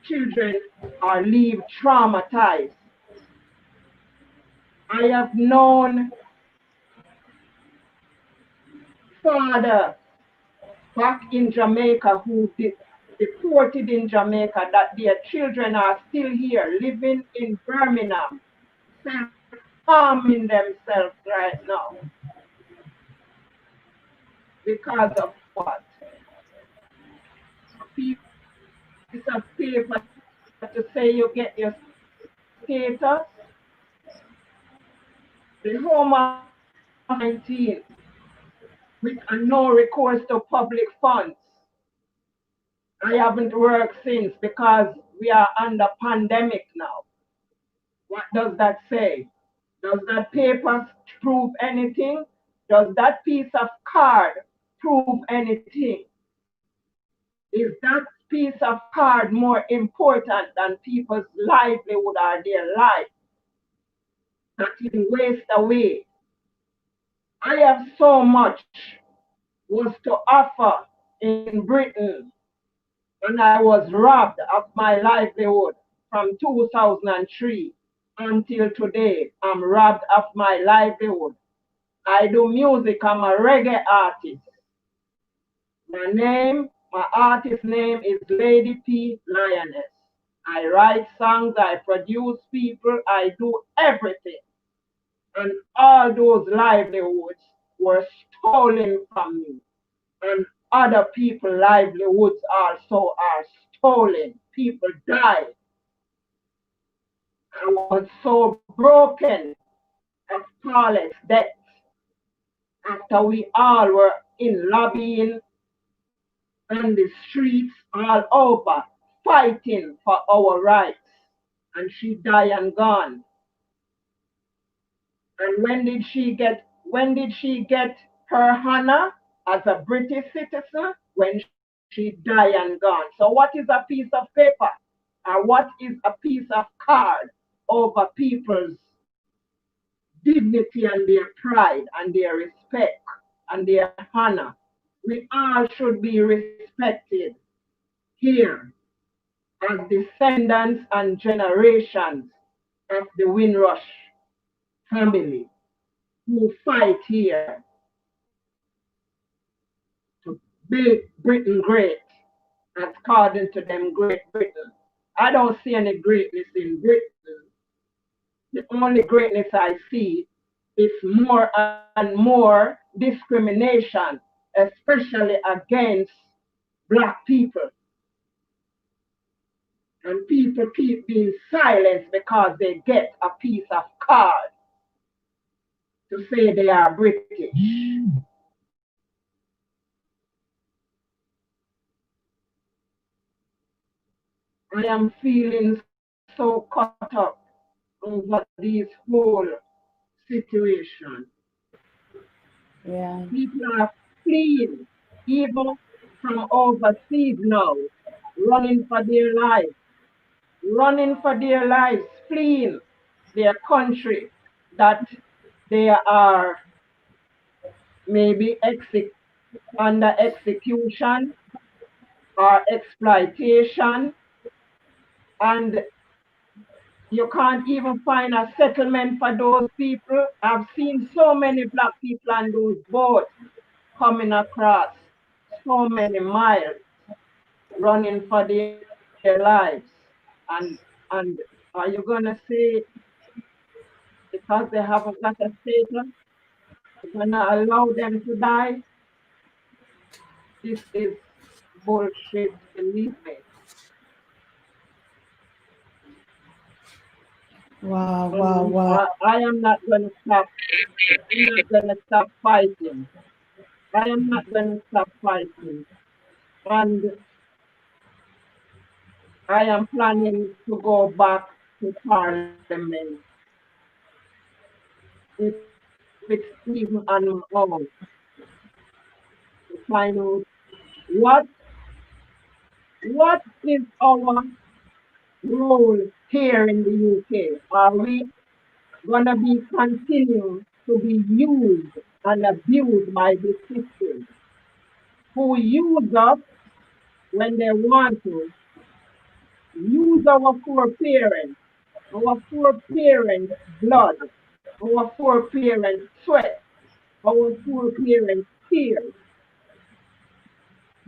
Children are leave traumatized. I have known father back in Jamaica who deported in Jamaica, that their children are still here living in Birmingham, harming themselves right now. Because of what? A piece of paper to say you get your status. The Home of 19 with a no recourse to public funds. I haven't worked since because we are under pandemic now. What does that say? Does that paper prove anything? Does that piece of card prove anything? Is that piece of card more important than people's livelihood or their life that is waste away? I have so much was to offer in Britain, and I was robbed of my livelihood from 2003 until today. I'm robbed of my livelihood. I do music, I'm a reggae artist. My artist name is Lady P Lioness. I write songs, I produce people, I do everything. And all those livelihoods were stolen from me. And other people's livelihoods also are stolen. People died. I was so broken at Paul's death after we all were in lobbying on the streets all over, fighting for our rights. And she died and gone. And when did she get her honor as a British citizen? When she died and gone. So what is a piece of paper? Or what is a piece of card over people's dignity and their pride and their respect and their honor? We all should be respected here as descendants and generations of the Windrush family who fight here to make Britain great, according to them, Great Britain. I don't see any greatness in Britain. The only greatness I see is more and more discrimination, especially against Black people. And people keep being silenced because they get a piece of card to say they are British. I am feeling so caught up over this whole situation. Yeah. People are fleeing, even from overseas now, running for their lives, fleeing their country that they are maybe under execution or exploitation, and you can't even find a settlement for those people. I've seen so many black people on those boats coming across so many miles, running for their lives. And are you gonna say because they haven't got a statement, you're gonna allow them to die? This is bullshit, believe me. Wow, wow, wow. I am not gonna stop. I'm not gonna stop fighting. I am not gonna stop fighting. And I am planning to go back to Parliament if it's even on my own to find out what is our role here in the UK. Are we gonna be continuing to be used and abused by the system who use us when they want to, use our foreparents blood, our foreparents sweat, our foreparents tears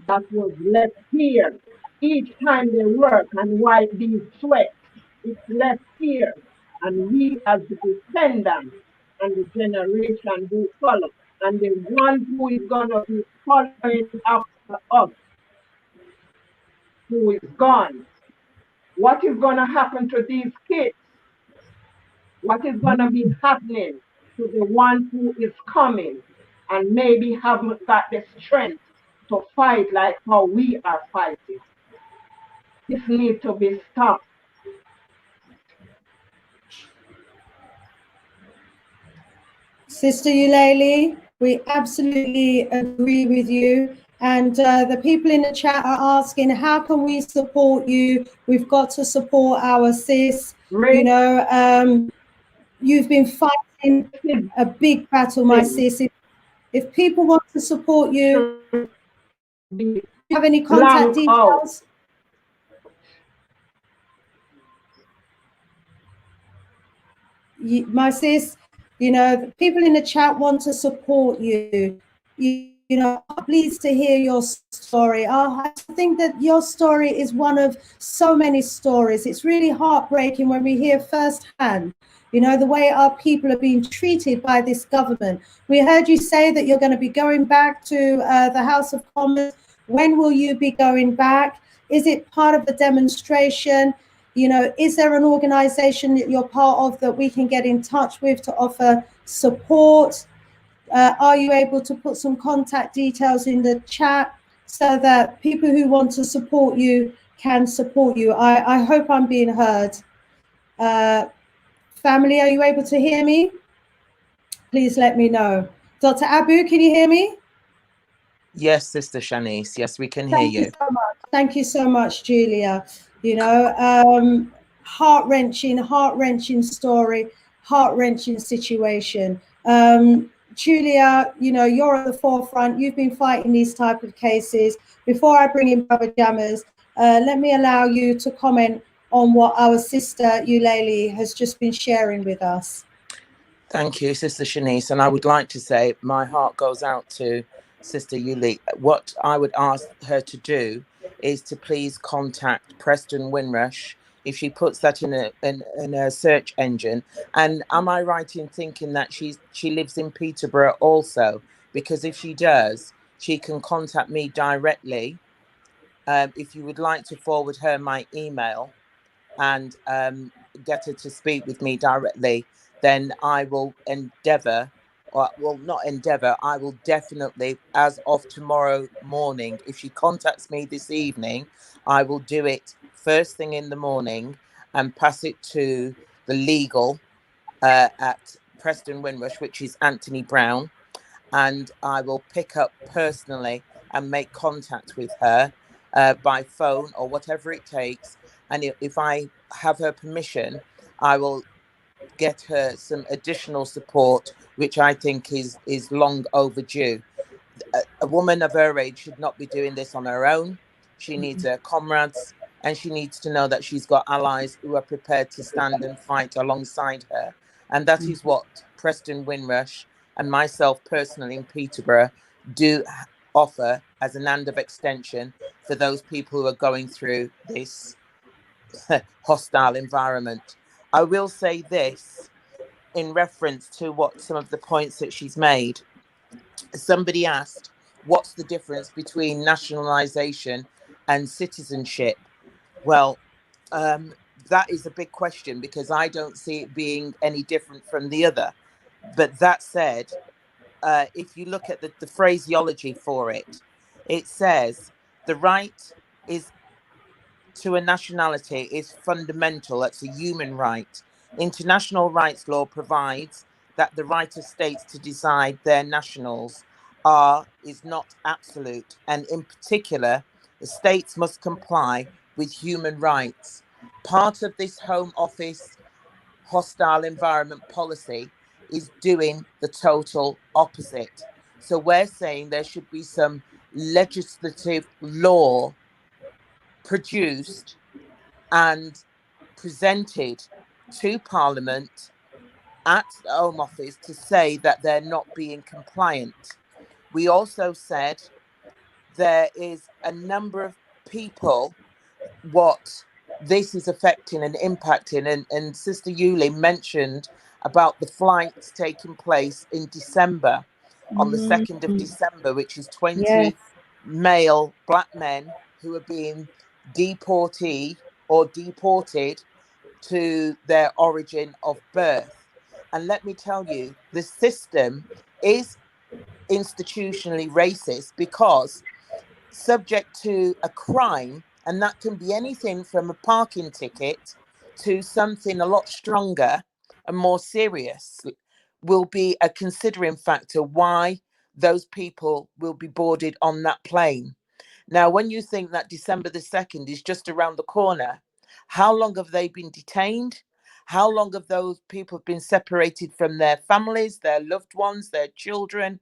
that was left here each time they work and wipe these sweat. It's left here, and we as the descendants and the generation who follow, and the one who is gonna be following after us, who is gone. What is gonna happen to these kids? What is gonna be happening to the one who is coming and maybe haven't got the strength to fight like how we are fighting? This needs to be stopped. Sister Uleli, we absolutely agree with you. And the people in the chat are asking, how can we support you? We've got to support our sis. You know, you've been fighting a big battle, my sis. If people want to support you, do you have any contact details? My sis, you know, people in the chat want to support you. You know, I'm pleased to hear your story. I think that your story is one of so many stories. It's really heartbreaking when we hear firsthand, you know, the way our people are being treated by this government. We heard you say that you're going to be going back to the House of Commons. When will you be going back? Is it part of the demonstration? You know, is there an organization that you're part of that we can get in touch with to offer support? Are you able to put some contact details in the chat so that people who want to support you can support you? I hope I'm being heard. Family, are you able to hear me? Please let me know. Dr. Abu, can you hear me? Yes, Sister Shanice. Yes, we can hear you. So much. Thank you so much, Julia. You know, heart-wrenching story, heart-wrenching situation. Julia, you know, you're at the forefront. You've been fighting these type of cases. Before I bring in Brother Jammers, let me allow you to comment on what our sister Uleli has just been sharing with us. Thank you, Sister Shanice. And I would like to say my heart goes out to Sister Uleli. What I would ask her to do is to please contact Preston Windrush if she puts that in a search engine. And am I right in thinking that she lives in Peterborough also? Because if she does, she can contact me directly. If you would like to forward her my email and get her to speak with me directly, then I will endeavour, or well, not endeavour, I will definitely, as of tomorrow morning, if she contacts me this evening, I will do it first thing in the morning, and pass it to the legal at Preston Windrush, which is Anthony Brown, and I will pick up personally and make contact with her by phone or whatever it takes. And if I have her permission, I will get her some additional support, which I think is long overdue. A woman of her age should not be doing this on her own. She needs her comrades, and she needs to know that she's got allies who are prepared to stand and fight alongside her. And that is what Preston Windrush and myself personally in Peterborough do offer as an hand of extension for those people who are going through this hostile environment. I will say this in reference to what some of the points that she's made. Somebody asked, what's the difference between nationalisation and citizenship? Well, that is a big question, because I don't see it being any different from the other. But that said, if you look at the phraseology for it, it says the right is to a nationality is fundamental. That's a human right. International rights law provides that the right of states to decide their nationals is not absolute, and in particular, the states must comply with human rights. Part of this Home Office hostile environment policy is doing the total opposite. So we're saying there should be some legislative law produced and presented to Parliament at the Home Office to say that they're not being compliant. We also said there is a number of people what this is affecting and impacting. And Sister Uleli mentioned about the flights taking place in December, on the 2nd of December, which is 20 male black men who are being deported to their origin of birth. And let me tell you, the system is institutionally racist, because subject to a crime, and that can be anything from a parking ticket to something a lot stronger and more serious, will be a considering factor why those people will be boarded on that plane. Now, when you think that December the 2nd is just around the corner, how long have they been detained? How long have those people been separated from their families, their loved ones, their children?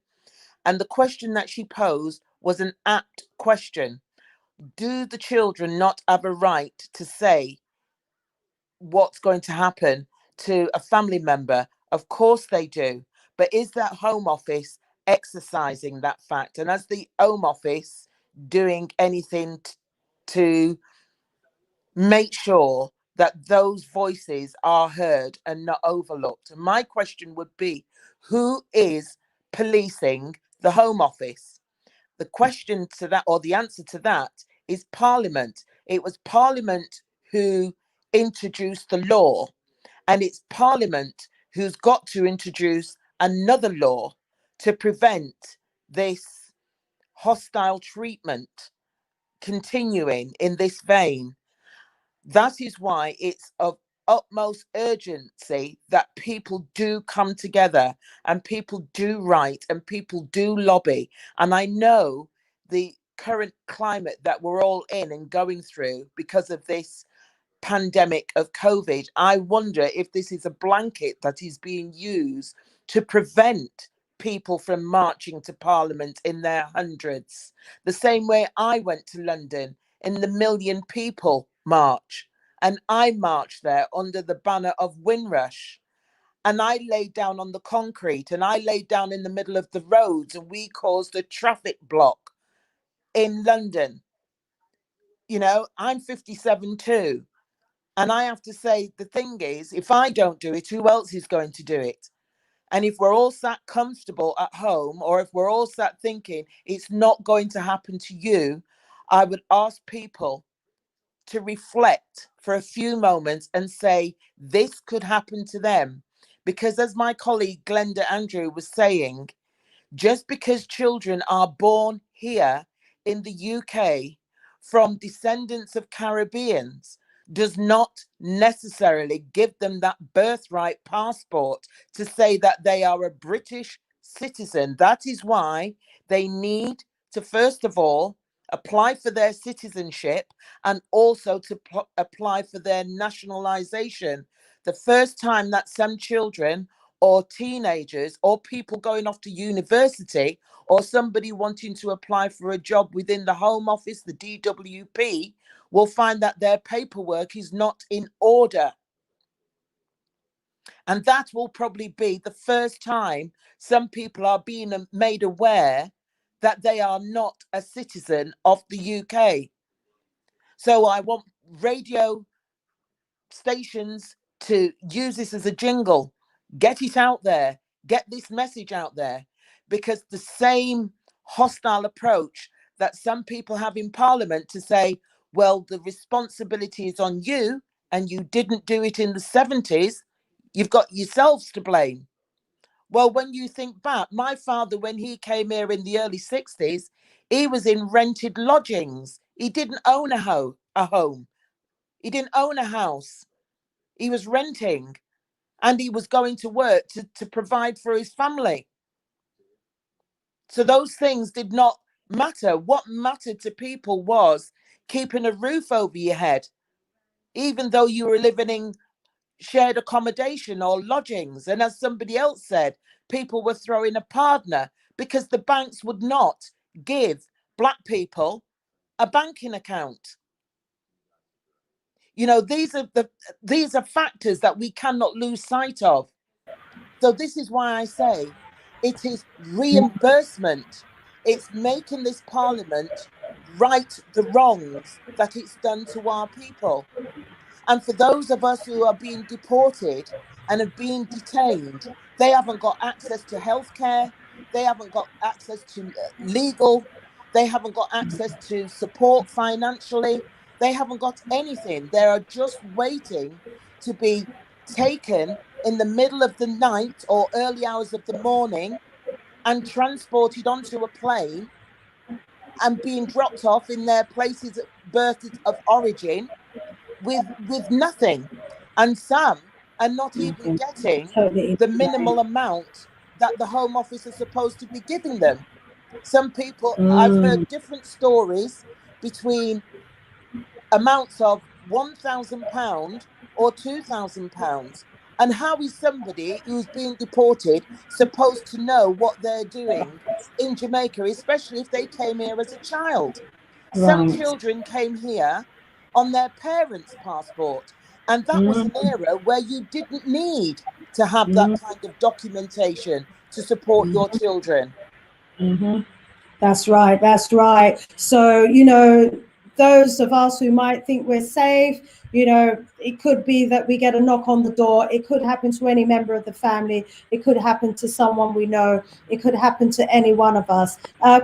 And the question that she posed was an apt question. Do the children not have a right to say what's going to happen to a family member? Of course they do. But is that Home Office exercising that fact? And as the Home Office doing anything to make sure that those voices are heard and not overlooked? And my question would be, who is policing the Home Office? The question to that, or the answer to that, is Parliament. It was Parliament who introduced the law, and it's Parliament who's got to introduce another law to prevent this hostile treatment continuing in this vein. That is why it's of utmost urgency that people do come together and people do write and people do lobby. And I know the current climate that we're all in and going through because of this pandemic of COVID, I wonder if this is a blanket that is being used to prevent people from marching to Parliament in their hundreds. The same way I went to London in the Million People March, and I marched there under the banner of Windrush. And I laid down on the concrete and I laid down in the middle of the roads, and we caused a traffic block in London. You know, I'm 57 too. And I have to say, the thing is, if I don't do it, who else is going to do it? And if we're all sat comfortable at home, or if we're all sat thinking it's not going to happen to you, I would ask people to reflect for a few moments and say, this could happen to them. Because as my colleague Glenda Andrew was saying, just because children are born here in the UK from descendants of Caribbeans does not necessarily give them that birthright passport to say that they are a British citizen. That is why they need to, first of all, apply for their citizenship and also to apply for their nationalisation. The first time that some children or teenagers or people going off to university or somebody wanting to apply for a job within the Home Office, the DWP, will find that their paperwork is not in order. And that will probably be the first time some people are being made aware that they are not a citizen of the UK. So I want radio stations to use this as a jingle, get it out there, get this message out there, because the same hostile approach that some people have in Parliament to say, well, the responsibility is on you and you didn't do it in the 70s, you've got yourselves to blame. Well, when you think back, my father, when he came here in the early 60s, he was in rented lodgings. He didn't own a home. He didn't own a house. He was renting, and he was going to work to provide for his family. So those things did not matter. What mattered to people was keeping a roof over your head, even though you were living in shared accommodation or lodgings. And as somebody else said, people were throwing a partner because the banks would not give Black people a banking account. You know, these are factors that we cannot lose sight of. So this is why I say it is reimbursement. It's making this Parliament right the wrongs that it's done to our people. And for those of us who are being deported and have been detained, they haven't got access to healthcare. They haven't got access to legal. They haven't got access to support financially. They haven't got anything. They are just waiting to be taken in the middle of the night or early hours of the morning and transported onto a plane and being dropped off in their places of birth of origin with nothing. And some are not even getting the minimal amount that the Home Office is supposed to be giving them. Some people, I've heard different stories between amounts of £1,000 or £2,000. And how is somebody who's being deported supposed to know what they're doing in Jamaica, especially if they came here as a child? Right. Some children came here on their parents' passport, and that was an era where you didn't need to have that kind of documentation to support your children. That's right. That's right. So, you know, those of us who might think we're safe, you know, it could be that we get a knock on the door. It could happen to any member of the family. It could happen to someone we know. It could happen to any one of us.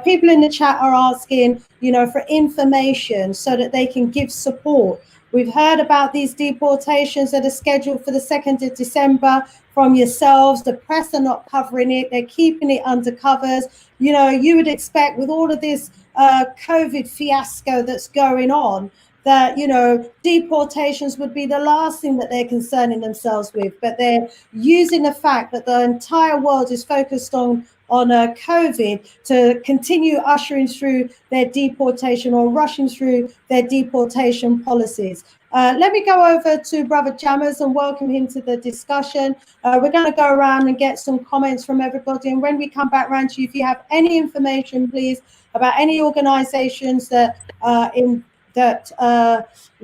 People in the chat are asking, you know, for information so that they can give support. We've heard about these deportations that are scheduled for the 2nd of December from yourselves. The press are not covering it. They're keeping it under covers. You know, you would expect with all of this COVID fiasco that's going on, that, you know, deportations would be the last thing that they're concerning themselves with. But they're using the fact that the entire world is focused on COVID to continue ushering through their deportation or rushing through their deportation policies. Let me go over to Brother Jammers and welcome him to the discussion. We're going to go around and get some comments from everybody. And when we come back around to you, if you have any information, please, about any organizations that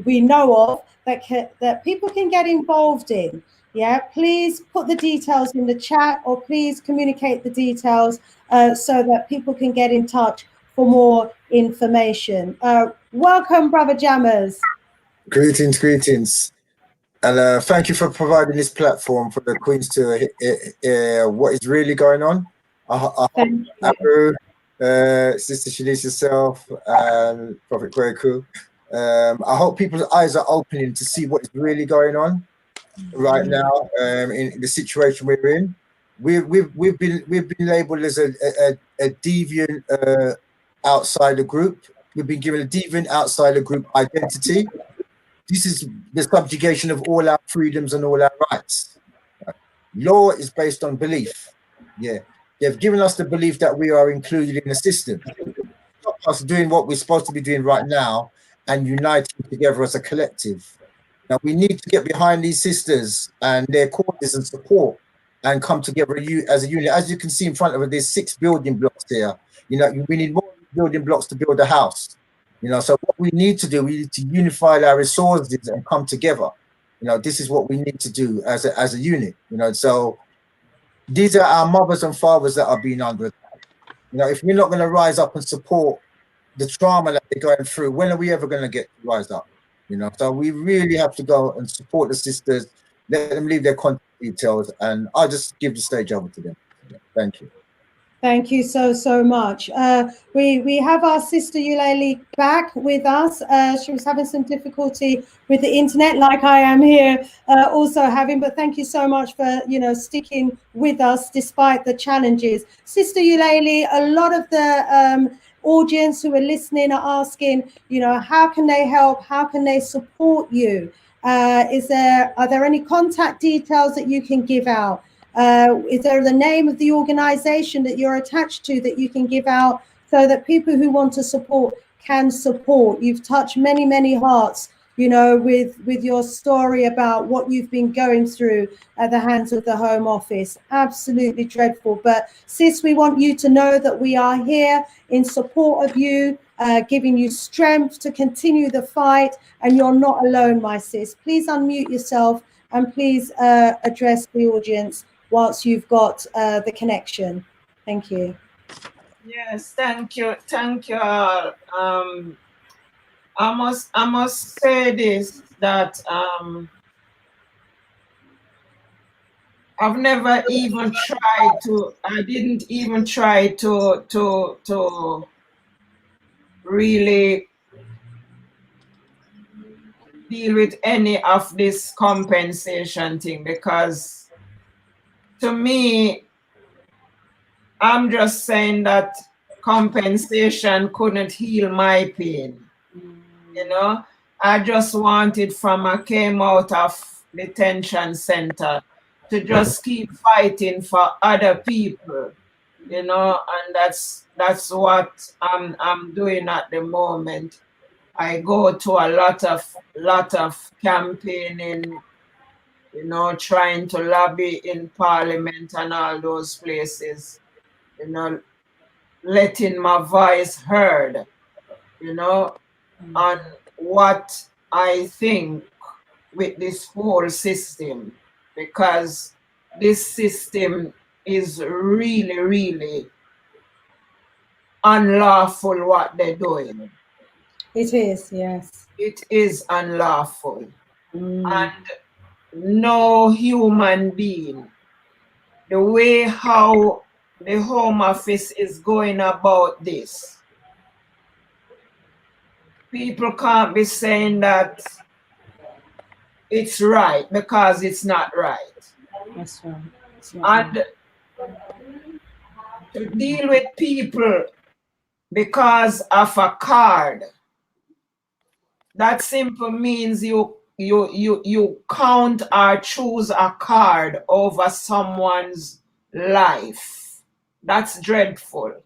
we know of that people can get involved in, yeah, please put the details in the chat, or please communicate the details so that people can get in touch for more information. Welcome, Brother Jammers. Greetings, greetings. And thank you for providing this platform for the Queens to hear what is really going on. Thank you. Sister Shanice yourself, and Prophet Kweku. I hope people's eyes are opening to see what is really going on right now in the situation we're in. We've been labelled as a deviant outsider group. We've been given a deviant outsider group identity. this is the subjugation of all our freedoms and all our rights. Law is based on belief. Yeah, they've given us the belief that we are included in the system. Stop us doing what we're supposed to be doing right now and uniting together as a collective. Now we need to get behind these sisters and their causes and support and come together as a unit. As you can see in front of us, there's 6 building blocks here. You know, we need more building blocks to build a house. You know, so what we need to do, we need to unify our resources and come together. You know, this is what we need to do as a unit. You know, so these are our mothers and fathers that are being under attack. You know, if we're not going to rise up and support the trauma that they're going through, when are we ever going to get to rise up? You know, so we really have to go and support the sisters, let them leave their contact details, and I'll just give the stage over to them. Thank you. Thank you so much. We have our sister Uleli back with us. She was having some difficulty with the internet, like I am here also having. But thank you so much for sticking with us despite the challenges, Sister Uleli. A lot of the audience who are listening are asking, how can they help? How can they support you? Are there any contact details that you can give out? Is there the name of the organization that you're attached to that you can give out so that people who want to support can support? You've touched many hearts, with your story about what you've been going through at the hands of the Home Office. Absolutely dreadful. But sis, we want you to know that we are here in support of you, giving you strength to continue the fight, and you're not alone, my sis. Please unmute yourself and please address the audience whilst you've got the connection. Thank you. Yes, thank you all. I must say this, that I've never even tried to, I didn't even try to really deal with any of this compensation thing, because to me, I'm just saying that compensation couldn't heal my pain. I just wanted, from I came out of detention center, to just keep fighting for other people, and that's what I'm doing at the moment. I go to a lot of campaigning, trying to lobby in Parliament and all those places, letting my voice heard, on what I think with this whole system, because this system is really unlawful what they're doing. It is, yes. It is unlawful. And no human being, the way how the Home Office is going about this, people can't be saying that it's right, because it's not right. That's right. It's not and right. To deal with people because of a card, that simply means you count or choose a card over someone's life. That's dreadful.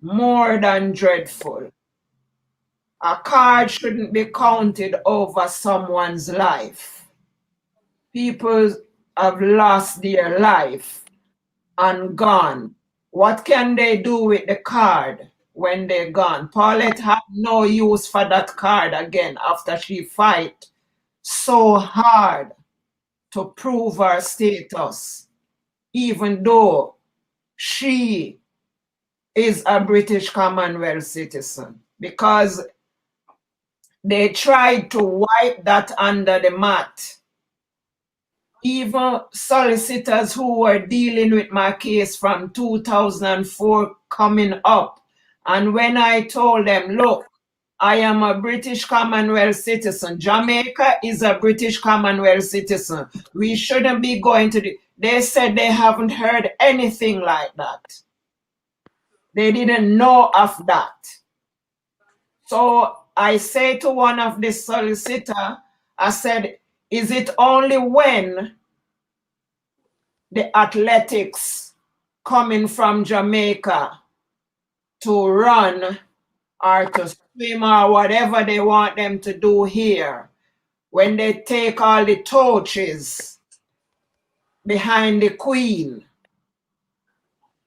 More than dreadful. A card shouldn't be counted over someone's life. People have lost their life and gone. What can they do with the card when they're gone? Paulette had no use for that card again after she fight so hard to prove her status, even though she is a British Commonwealth citizen, because they tried to wipe that under the mat. Even solicitors who were dealing with my case from 2004 coming up. And when I told them, look, I am a British Commonwealth citizen. Jamaica is a British Commonwealth citizen. We shouldn't be going to they said they haven't heard anything like that. They didn't know of that. So I say to one of the solicitor, I said, is it only when the athletics coming from Jamaica to run or to swim or whatever they want them to do here, when they take all the torches behind the Queen,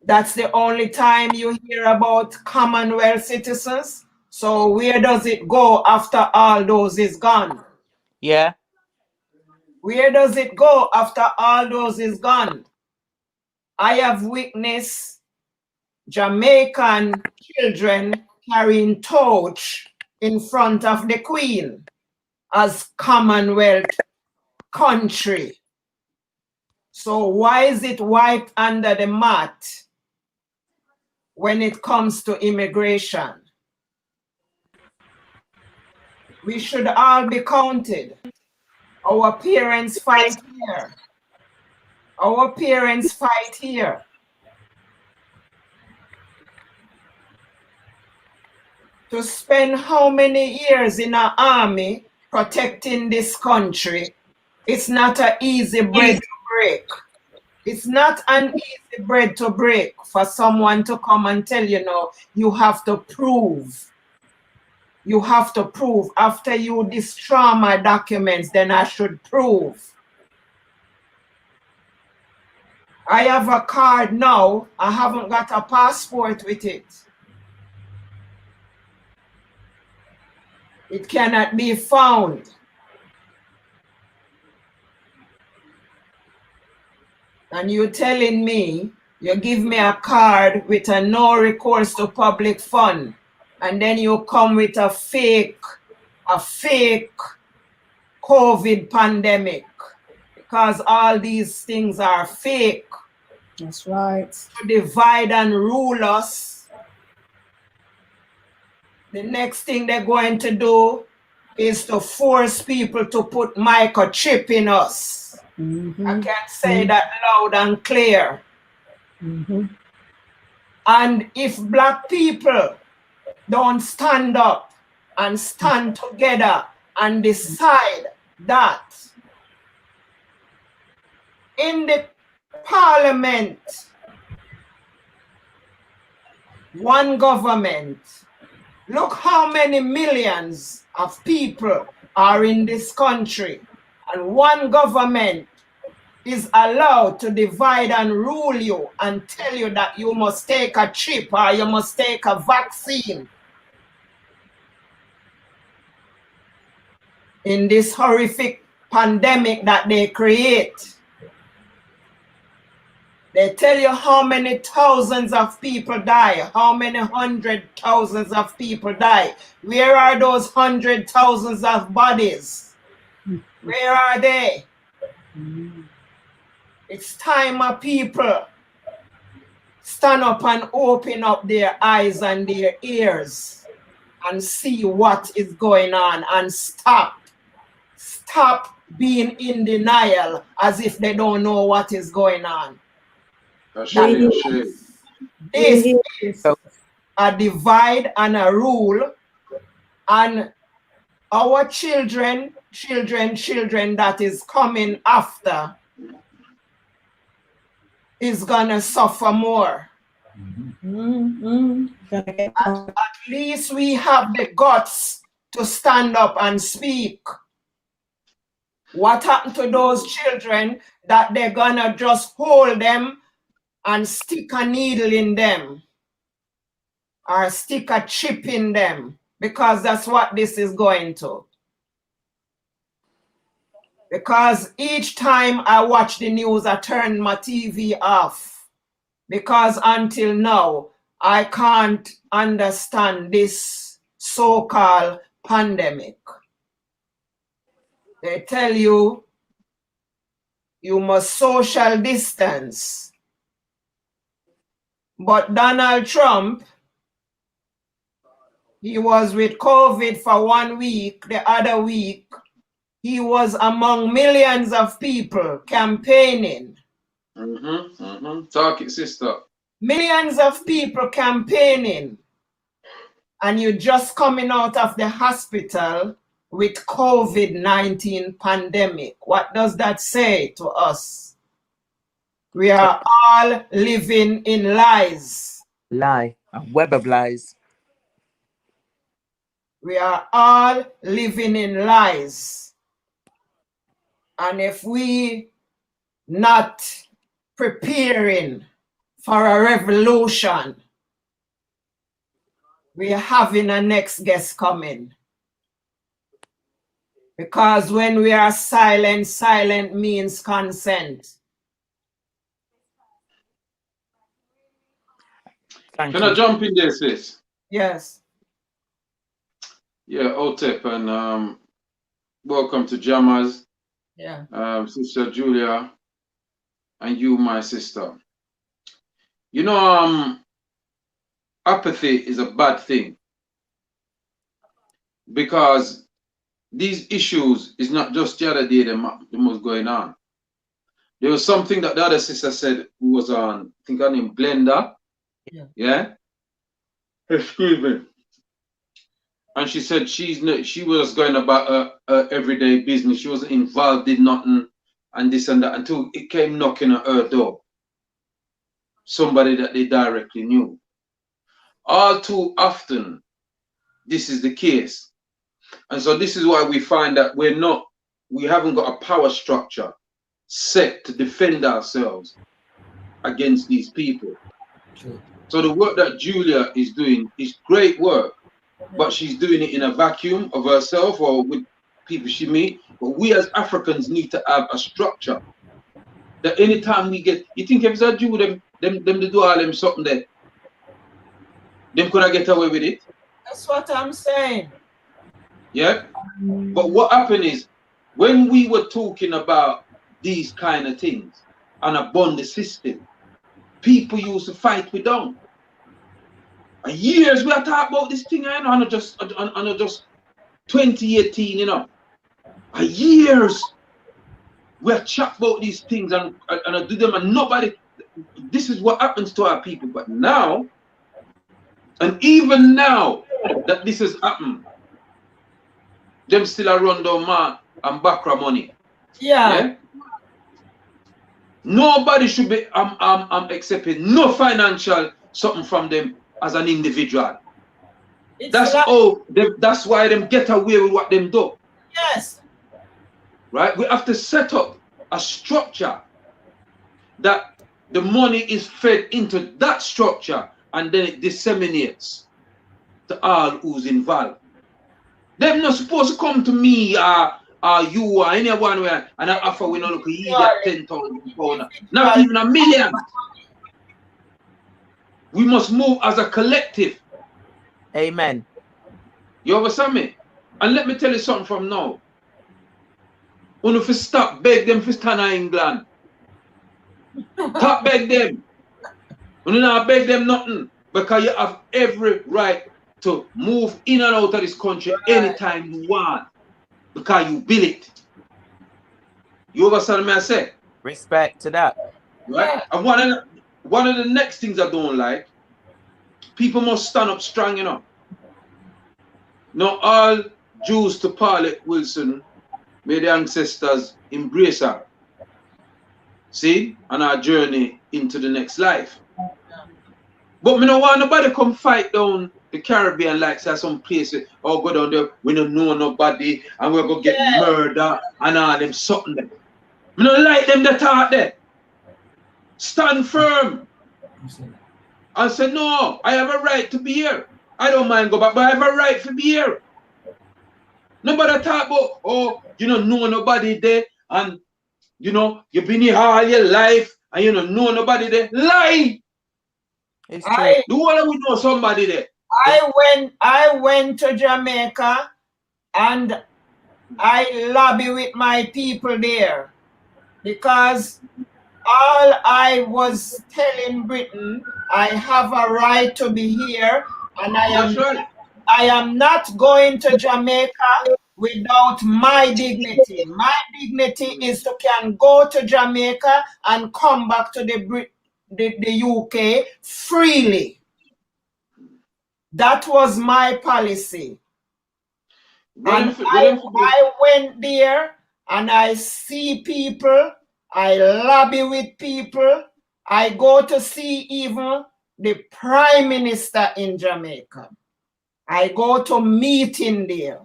that's the only time you hear about Commonwealth citizens? So where does it go after all those is gone? Yeah. Where does it go after all those is gone? I have witnessed Jamaican children carrying torch in front of the Queen as Commonwealth country. So why is it wiped under the mat when it comes to immigration? We should all be counted. Our parents fight here. Our parents fight here. To spend how many years in an army protecting this country, it's not an easy bread to break. It's not an easy bread to break for someone to come and tell you, no, you have to prove. You have to prove. After you destroy my documents, then I should prove. I have a card now. I haven't got a passport with it. It cannot be found. And you're telling me, you give me a card with a no recourse to public fund, and then you come with a fake COVID pandemic, because all these things are fake. That's right. To divide and rule us. The next thing they're going to do is to force people to put microchip in us. Mm-hmm. I can say that loud and clear. Mm-hmm. And if Black people don't stand up and stand together and decide that in the parliament, one government, look how many millions of people are in this country, and one government is allowed to divide and rule you and tell you that you must take a chip or you must take a vaccine. In this horrific pandemic that they create, they tell you how many thousands of people die, how many hundred thousands of people die. Where are those hundred thousands of bodies? Where are they? It's time my people stand up and open up their eyes and their ears and see what is going on and stop being in denial as if they don't know what is going on. This is a divide and a rule, and our children that is coming after is gonna suffer more. At least we have the guts to stand up and speak. What happened to those children that they're gonna just hold them and stick a needle in them or stick a chip in them? Because that's what this is going to. Because each time I watch the news, I turn my TV off. Because until now, I can't understand this so-called pandemic. They tell you, you must social distance. But Donald Trump, he was with COVID for 1 week. The other week, he was among millions of people campaigning. Talk it, sister. Millions of people campaigning. and you're just coming out of the hospital with COVID-19 pandemic. What does that say to us? We are all living in lies. Lie. A web of lies. We are all living in lies. And if we not preparing for a revolution, we are having a next guest coming. Because when we are silent, silent means consent. Thank Can you. I jump in there, sis? Yes. Yeah, Otep, and welcome to Jammers, Yeah. Sister Julia, and you, my sister. You know, apathy is a bad thing, because these issues is not just the other day that was going on. There was something that the other sister said who was on, I think her name Glenda. Yeah. Excuse me. And she said she was going about her everyday business. She wasn't involved in nothing and this and that until it came knocking at her door. Somebody that they directly knew. All too often, this is the case. And so this is why we find that we haven't got a power structure set to defend ourselves against these people. True. So the work that Julia is doing is great work, but she's doing it in a vacuum of herself or with people she meet. But we as Africans need to have a structure that anytime we get, you think if it's a Jew, them to do all them something there, them could I get away with it? That's what I'm saying. Yeah. But what happened is when we were talking about these kind of things and upon the system, people used to fight with them. And years we are talking about this thing, I know, and just 2018, you know. And years we are chat about these things and I do them, and nobody. This is what happens to our people. But now, and even now that this has happened, them still a run down man and Bakra money. Yeah. Nobody should be accepting no financial something from them as an individual. That's that's why them get away with what them do. Yes. Right? We have to set up a structure that the money is fed into that structure and then it disseminates to all who's involved. Them not supposed to come to me you or anyone where and I offer we not look at you get 10,000 pounds, not even $1 million. We must move as a collective. Amen. You understand me? And let me tell you something from now. When you stop beg them for stand in England. Stop beg them. When you not beg them nothing. Because you have every right to move in and out of this country anytime you want. Because you build it. You understand me I say? Respect to that. Right? Yeah. And one of the next things I don't like, people must stand up strong, you know. Now all Jews to Paulette Wilson, may the ancestors embrace her. See? On our journey into the next life. But me don't want nobody come fight down the Caribbean like say some places or go down there, we don't know nobody and we're gonna get murder and all them something there. Me don't like them that out there. Stand firm. I said, no, I have a right to be here. I don't mind go back, but I have a right to be here. Nobody talk about, oh, you don't know nobody there, and you know, you've been here all your life, and you don't know nobody there. Lie! It's true. The whole we know somebody there. I went to Jamaica and I lobby with my people there because all I was telling Britain, I have a right to be here, and I am not going to Jamaica without my dignity. My dignity is to can go to Jamaica and come back to the UK freely. That was my policy. What And if- I went there and I see people, I lobby with people, I go to see even the Prime Minister in Jamaica. I go to meeting there.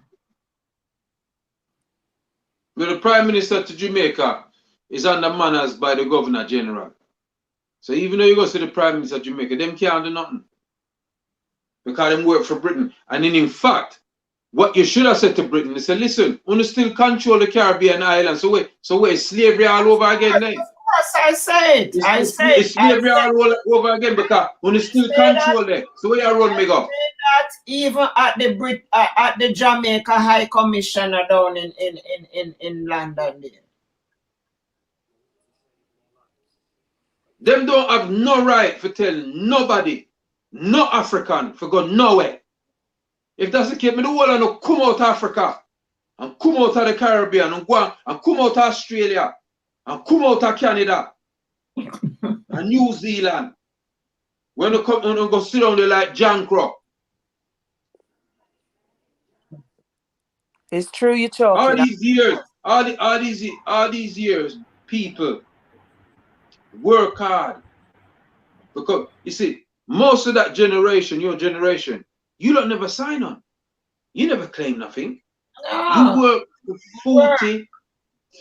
Well, the Prime Minister to Jamaica is under manners by the Governor General. So even though you go to the Prime Minister of Jamaica, them can't do nothing. Because them work for Britain. And in fact, what you should have said to Britain is say, listen, we still control the Caribbean islands. So wait, slavery all over again then. Of course, I said. It's slavery all over again because we still control them. So where you run me go? That even at the Jamaica High Commissioner down in London there. Them don't have no right for telling nobody, no African, for go nowhere. If that's the case, me the whole of no come out of Africa and come out of the Caribbean and go and come out of Australia and come out of Canada and New Zealand. When you come and go sit down there like John Crow. It's true you're talking. All these years, people work hard. Because you see, most of that generation, your generation, you don't never sign on. You never claim nothing. You work for 40,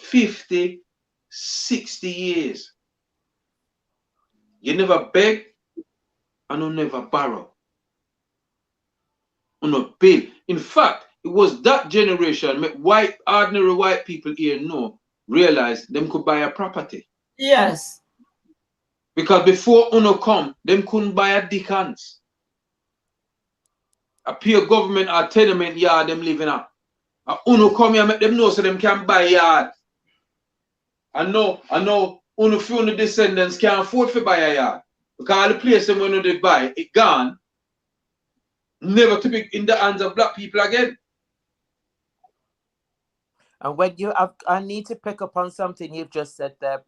50, 60 years. You never beg and you never borrow. You not pay. In fact, it was that generation make ordinary white people here realize them could buy a property. Yes. Because before Uno come, them couldn't buy a Dickens. A pure government or tenement yard them living up. Uno come here make them know so them can buy yard. I know Uno few of the descendants can't afford to buy a yard. Because all the place them when they buy, it gone. Never to be in the hands of black people again. And when I need to pick up on something you've just said there,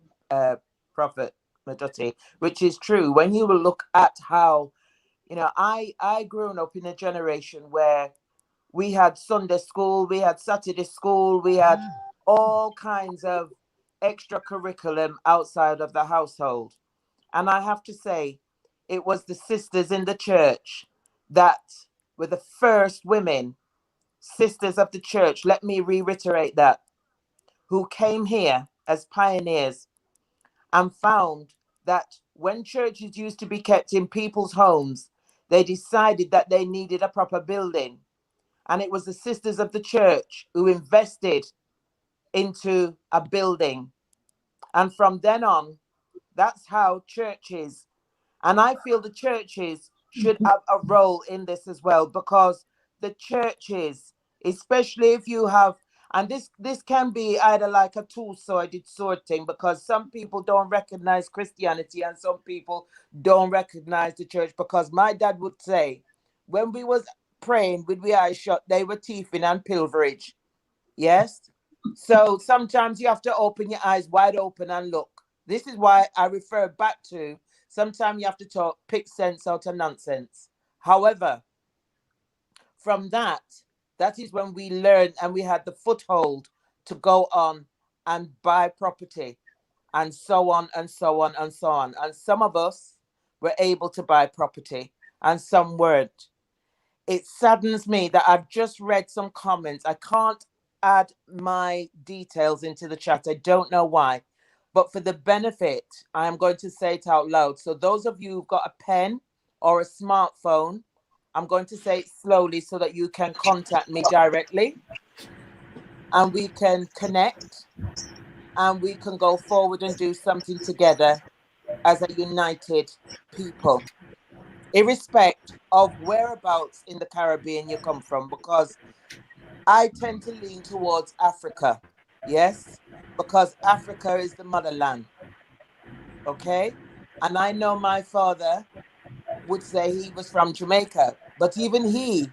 Prophet Madotti, which is true. When you will look at how, I grew up in a generation where we had Sunday school, we had Saturday school, we had all kinds of extra curriculum outside of the household. And I have to say, it was the sisters in the church that were the first women, sisters of the church, let me reiterate that, who came here as pioneers and found that when churches used to be kept in people's homes, they decided that they needed a proper building. And it was the sisters of the church who invested into a building. And from then on, that's how churches, and I feel the churches should have a role in this as well, because the churches, especially if you have, and this can be either like a two-sided sword thing, because some people don't recognize Christianity and some people don't recognize the church, because my dad would say, when we was praying with the eyes shut, they were thieving and pilferage. Yes? So sometimes you have to open your eyes wide open and look. This is why I refer back to, sometimes you have to pick sense out of nonsense. However, from that is when we learned and we had the foothold to go on and buy property and so on and so on and so on. And some of us were able to buy property and some weren't. It saddens me that I've just read some comments. I can't add my details into the chat. I don't know why. But for the benefit, I am going to say it out loud. So those of you who've got a pen or a smartphone, I'm going to say it slowly so that you can contact me directly and we can connect and we can go forward and do something together as a united people, irrespective of whereabouts in the Caribbean you come from, because I tend to lean towards Africa. Yes, because Africa is the motherland. Okay. And I know my father would say he was from Jamaica, but even he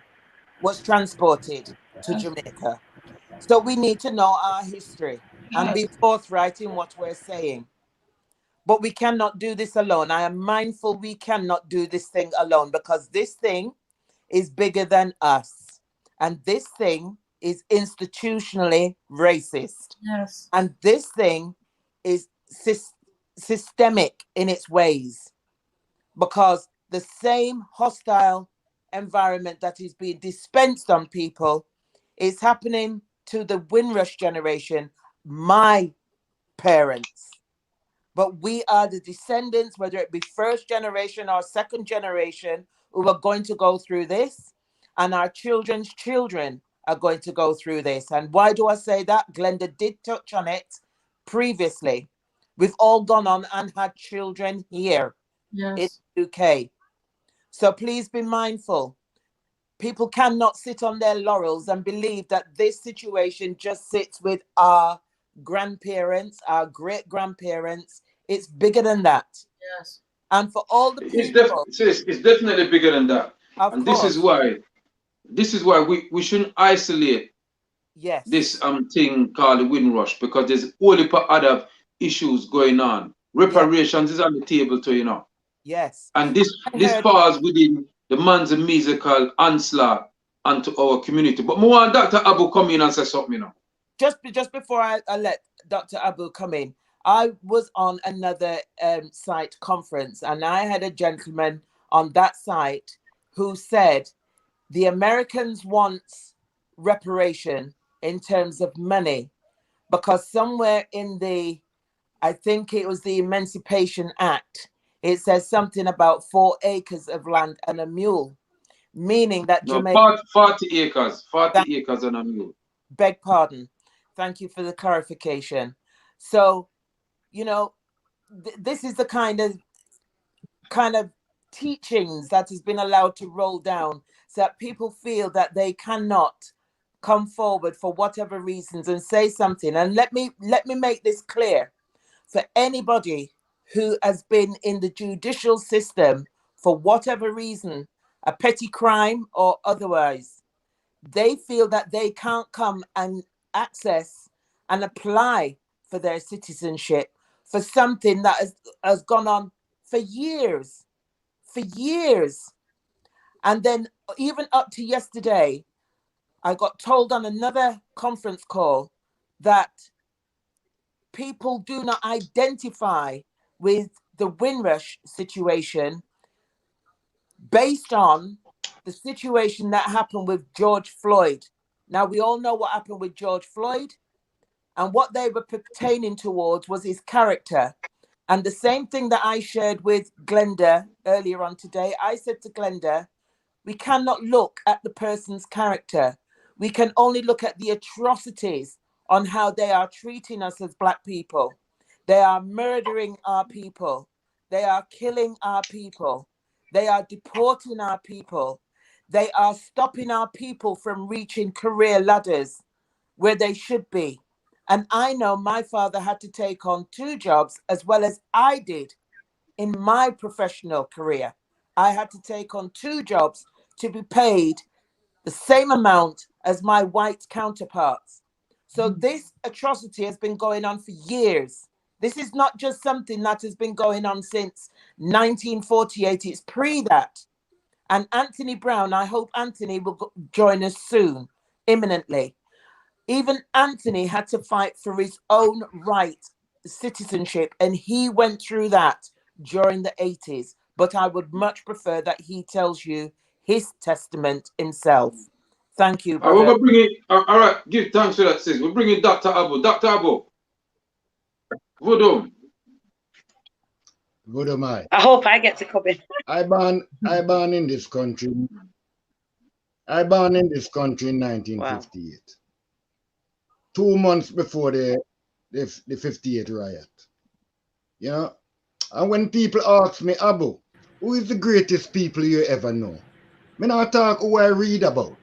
was transported to Jamaica. So we need to know our history and be forthright in what we're saying. But we cannot do this alone. I am mindful we cannot do this thing alone, because this thing is bigger than us. And this thing is institutionally racist. Yes. And this thing is systemic in its ways, because the same hostile environment that is being dispensed on people is happening to the Windrush generation, my parents. But we are the descendants, whether it be first generation or second generation, who are going to go through this, and our children's children are going to go through this. And why do I say that? Glenda did touch on it previously. We've all gone on and had children here in the UK. So please be mindful. People cannot sit on their laurels and believe that this situation just sits with our grandparents, our great-grandparents. It's bigger than that. Yes. And for all the people... It's definitely bigger than that. And course. this is why we shouldn't isolate this thing called the Windrush, because there's only other issues going on. Reparations is on the table too, you know. Yes. And this falls within the man's musical onslaught onto our community. But I want Dr. Abu come in and say something, you know. Just before I let Dr. Abu come in, I was on another site conference, and I had a gentleman on that site who said the Americans want reparation in terms of money, because somewhere in the, I think it was the Emancipation Act, it says something about 4 acres of land and a mule, meaning that Jamaica... 40 acres, 40 acres and a mule. Beg pardon. Thank you for the clarification. So, you know, this is the kind of teachings that has been allowed to roll down, so that people feel that they cannot come forward for whatever reasons and say something. And let me make this clear for anybody who has been in the judicial system for whatever reason, a petty crime or otherwise. They feel that they can't come and access and apply for their citizenship for something that has gone on for years. And then even up to yesterday, I got told on another conference call that people do not identify with the Windrush situation based on the situation that happened with George Floyd. Now, we all know what happened with George Floyd, and what they were pertaining towards was his character. And the same thing that I shared with Glenda earlier on today, I said to Glenda, we cannot look at the person's character. We can only look at the atrocities on how they are treating us as Black people. They are murdering our people. They are killing our people. They are deporting our people. They are stopping our people from reaching career ladders where they should be. And I know my father had to take on 2 jobs, as well as I did in my professional career. I had to take on 2 jobs to be paid the same amount as my white counterparts. So this atrocity has been going on for years. This is not just something that has been going on since 1948. It's pre that. And Anthony Brown, I hope Anthony will join us soon, imminently. Even Anthony had to fight for his own right, citizenship, and he went through that during the 80s. But I would much prefer that he tells you his testament himself. Thank you, brother. We're bringing, all right, give thanks for that, sis. We're bringing Dr. Abu. Dr. Abu. Vodum. Vodum, I hope I get to come in. I born in this country. I born in this country in 1958. Wow. 2 months before the 58 riot. You know? And when people ask me, Abu, who is the greatest people you ever know? Me not talk who I read about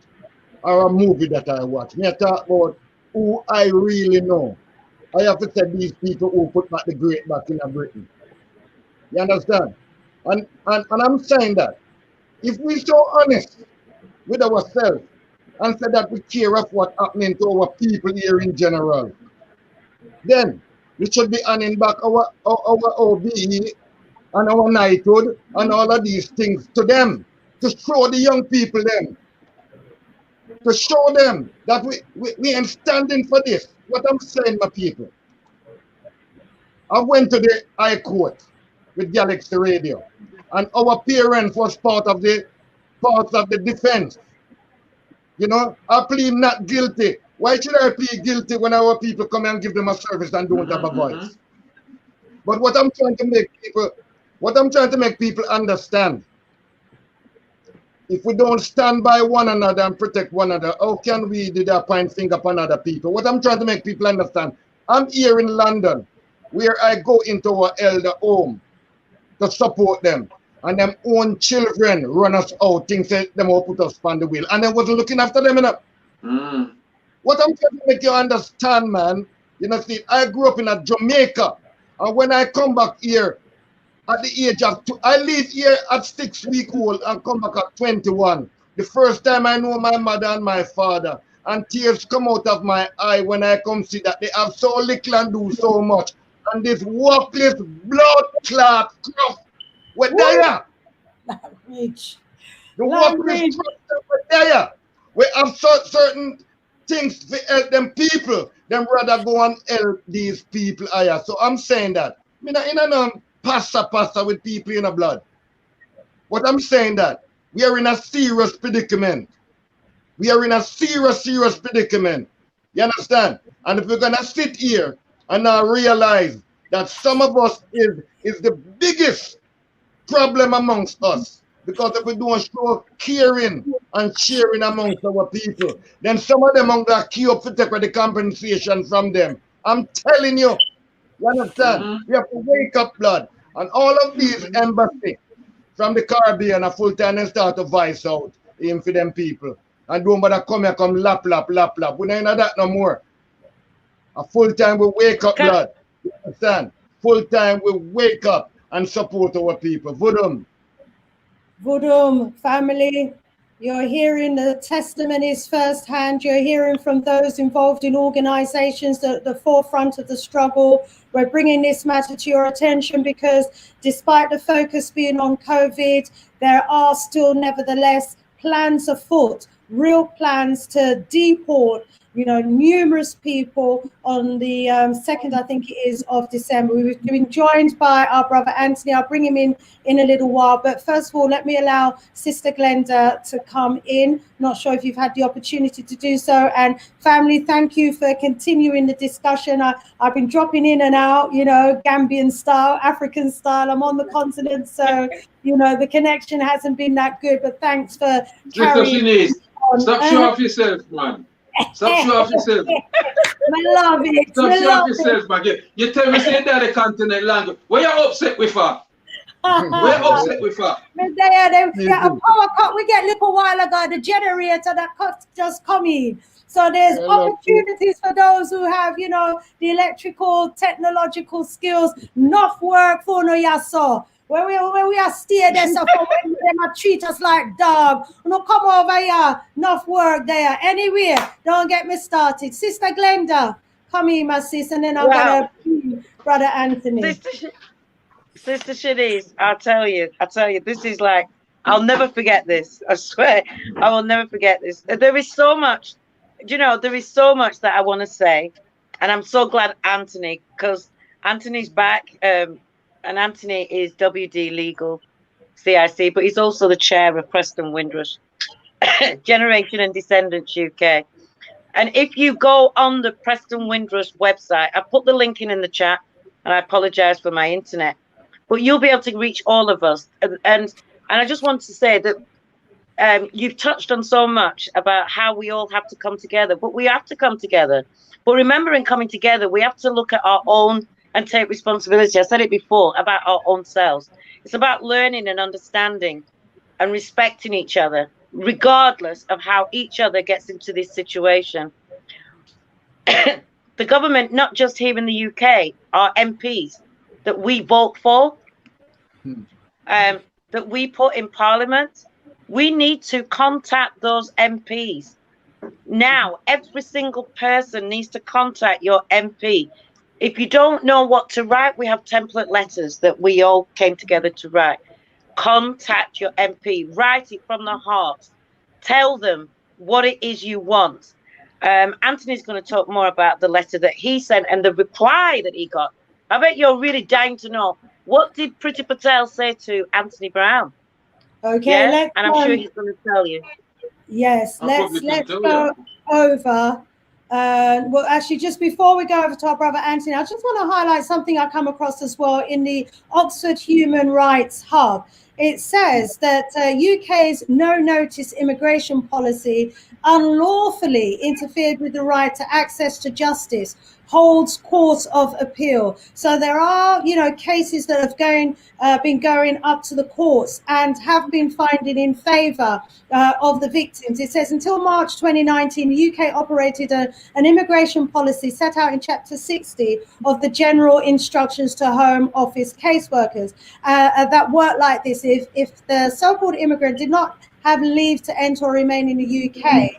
or a movie that I watch. Me talk about who I really know. I have to say these people who put back the great back in Britain. You understand? And I'm saying that if we so honest with ourselves and say that we care of what's happening to our people here in general, then we should be handing back our OBE and our knighthood and all of these things to them. to show the young people them, to show them that we ain't standing for this. What I'm saying, my people. I went to the High Court with Galaxy Radio, and our parents was part of the defense. You know, I plead not guilty. Why should I plead guilty when our people come and give them a service and don't have a voice? But what I'm trying to make people understand, if we don't stand by one another and protect one another, how can we do that point finger upon other people? What I'm trying to make people understand, I'm here in London, where I go into our elder home to support them. And them own children run us out, things that them all put us on the wheel. And they wasn't looking after them enough. What I'm trying to make you understand, man, you know, see, I grew up in Jamaica. And when I come back here at the age of I leave here at 6 weeks old and come back at 21. The first time I know my mother and my father. And tears come out of my eye when I come see that they have so little and do so much. And this worthless blood clot crop, we're there. Language. The worthless crop, we're there. We have certain things to help them people. Them rather go and help these people higher. So I'm saying that. I mean, I know pasta with people in the blood. What I'm saying that we are in a serious predicament. We are in a serious predicament. You understand? And if we're gonna sit here and now realize that some of us is the biggest problem amongst us, because if we don't show caring and sharing amongst our people, then some of them are gonna queue up to take the compensation from them. I'm telling you, you understand? We have to wake up, blood. And all of these embassies from the Caribbean are full time and start to vice out in for them people. And don't bother come here, come lap. We don't know that no more. A full time we wake up, blood. You understand? Full time we wake up and support our people. Voodoo. Family, you're hearing the testimonies firsthand. You're hearing from those involved in organizations at the forefront of the struggle. We're bringing this matter to your attention because despite the focus being on COVID, there are still nevertheless plans afoot, real plans to deport, you know, numerous people on the 2nd, I think it is, of December. We've been joined by our brother Anthony. I'll bring him in a little while. But first of all, let me allow Sister Glenda to come in. Not sure if you've had the opportunity to do so. And family, thank you for continuing the discussion. I've been dropping in and out, you know, Gambian style, African style. I'm on the continent, so, you know, the connection hasn't been that good. But thanks for carrying on. Stop showing off yourself, man. Stop showing off yourself. I love it. Stop showing off yourself, man. You tell me say that the continent language. What you upset with her? What you upset with her? A power cut we get a little while ago, the generator that just come in. So there's opportunities for those who have, you know, the electrical, technological skills. Enough work for no yaso. When we are steer there, so when they treat us like dog, no come over here, enough work there. Anyway, don't get me started. Sister Glenda, come here, my sis, and then I'm gonna Brother Anthony. Sister Shanice, I'll tell you, this is like, I'll never forget this. I swear, I will never forget this. There is so much, you know, there is so much that I want to say, and I'm so glad Anthony, because Anthony's back. And Anthony is WD Legal CIC, but he's also the chair of Preston Windrush, Generation and Descendants UK. And if you go on the Preston Windrush website, I put the link in the chat, and I apologize for my internet, but you'll be able to reach all of us. And I just want to say that you've touched on so much about how we all have to come together, but we have to come together. But remember, in coming together, we have to look at our own and take responsibility. I said it before about our own selves. It's about learning and understanding and respecting each other, regardless of how each other gets into this situation. The government, not just here in the UK, our MPs that we vote for, that we put in Parliament, we need to contact those MPs. Now, every single person needs to contact your MP. If you don't know what to write, we have template letters that we all came together to write. contact your MP, write it from the heart, tell them what it is you want. Anthony's going to talk more about the letter that he sent and the reply that he got. I bet you're really dying to know, what did Pritti Patel say to Anthony Brown? Okay, Yeah, and I'm sure he's going to tell you. Yes, I let's probably can go over. Well, actually, just before we go over to our brother Anthony, I just want to highlight something I come across as well in the Oxford Human Rights Hub. It says that UK's no-notice immigration policy unlawfully interfered with the right to access to justice, holds courts of appeal. So there are, you know, cases that have been going up to the courts and have been finding in favour of the victims. It says until March 2019, the UK operated an immigration policy set out in Chapter 60 of the General Instructions to Home Office caseworkers that worked like this. If the so-called immigrant did not have leave to enter or remain in the UK,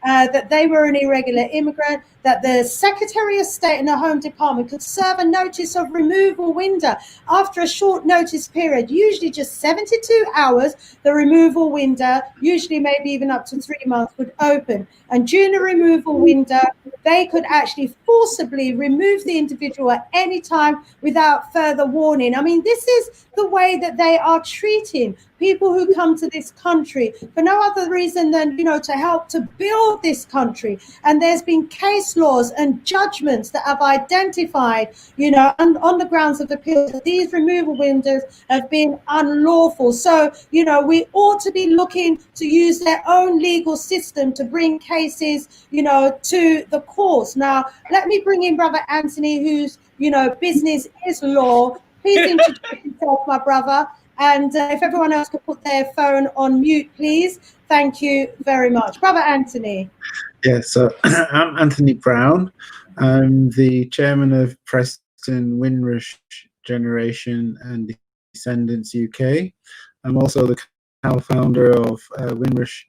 that they were an irregular immigrant, that the Secretary of State and the Home Department could serve a notice of removal window after a short notice period, usually just 72 hours. The removal window, usually maybe even up to 3 months, would open. And during the removal window, they could actually forcibly remove the individual at any time without further warning. I mean, this is the way that they are treating people who come to this country for no other reason than, you know, to help to build this country. And there's been case laws and judgments that have identified, you know, on the grounds of appeal, that these removal windows have been unlawful. So, you know, we ought to be looking to use their own legal system to bring cases, you know, to the courts. Now, let me bring in Brother Anthony, whose, you know, business is law. Please introduce yourself, my brother. And if everyone else could put their phone on mute, please. Thank you very much. Brother Anthony. Yeah, so I'm Anthony Brown. I'm the chairman of Preston Windrush Generation and Descendants UK. I'm also the co-founder of Windrush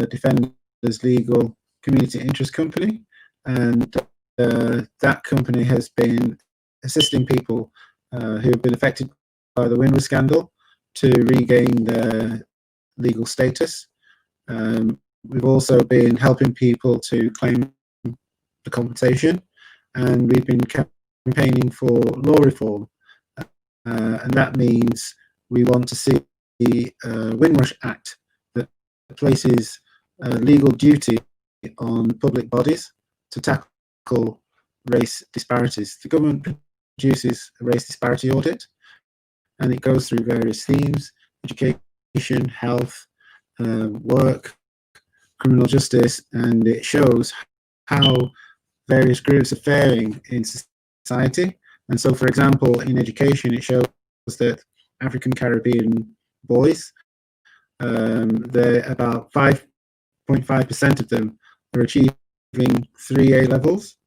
Defenders Legal Community Interest Company. And that company has been assisting people who have been affected by the Windrush scandal to regain their legal status. We've also been helping people to claim the compensation, and we've been campaigning for law reform. And that means we want to see the Windrush Act that places legal duty on public bodies to tackle race disparities. The government produces a race disparity audit, and it goes through various themes: education, health, work, criminal justice, and it shows how various groups are faring in society. And so, for example, in education, it shows that African Caribbean boys, they're about 5.5% of them are achieving 3 A levels.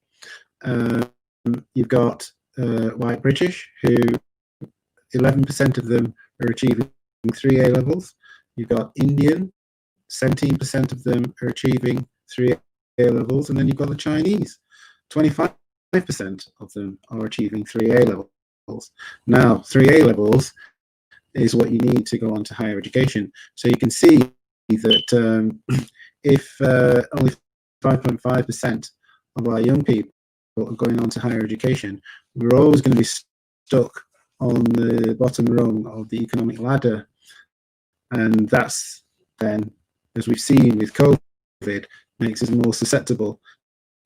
You've got white British, who 11% of them are achieving 3 A levels. You've got Indian, 17% of them are achieving 3 A levels. And then you've got the Chinese, 25% of them are achieving 3 A levels. Now, 3 A levels is what you need to go on to higher education. So you can see that if only 5.5% of our young people are going on to higher education, we're always going to be stuck on the bottom rung of the economic ladder. And that's then, as we've seen with COVID, makes us more susceptible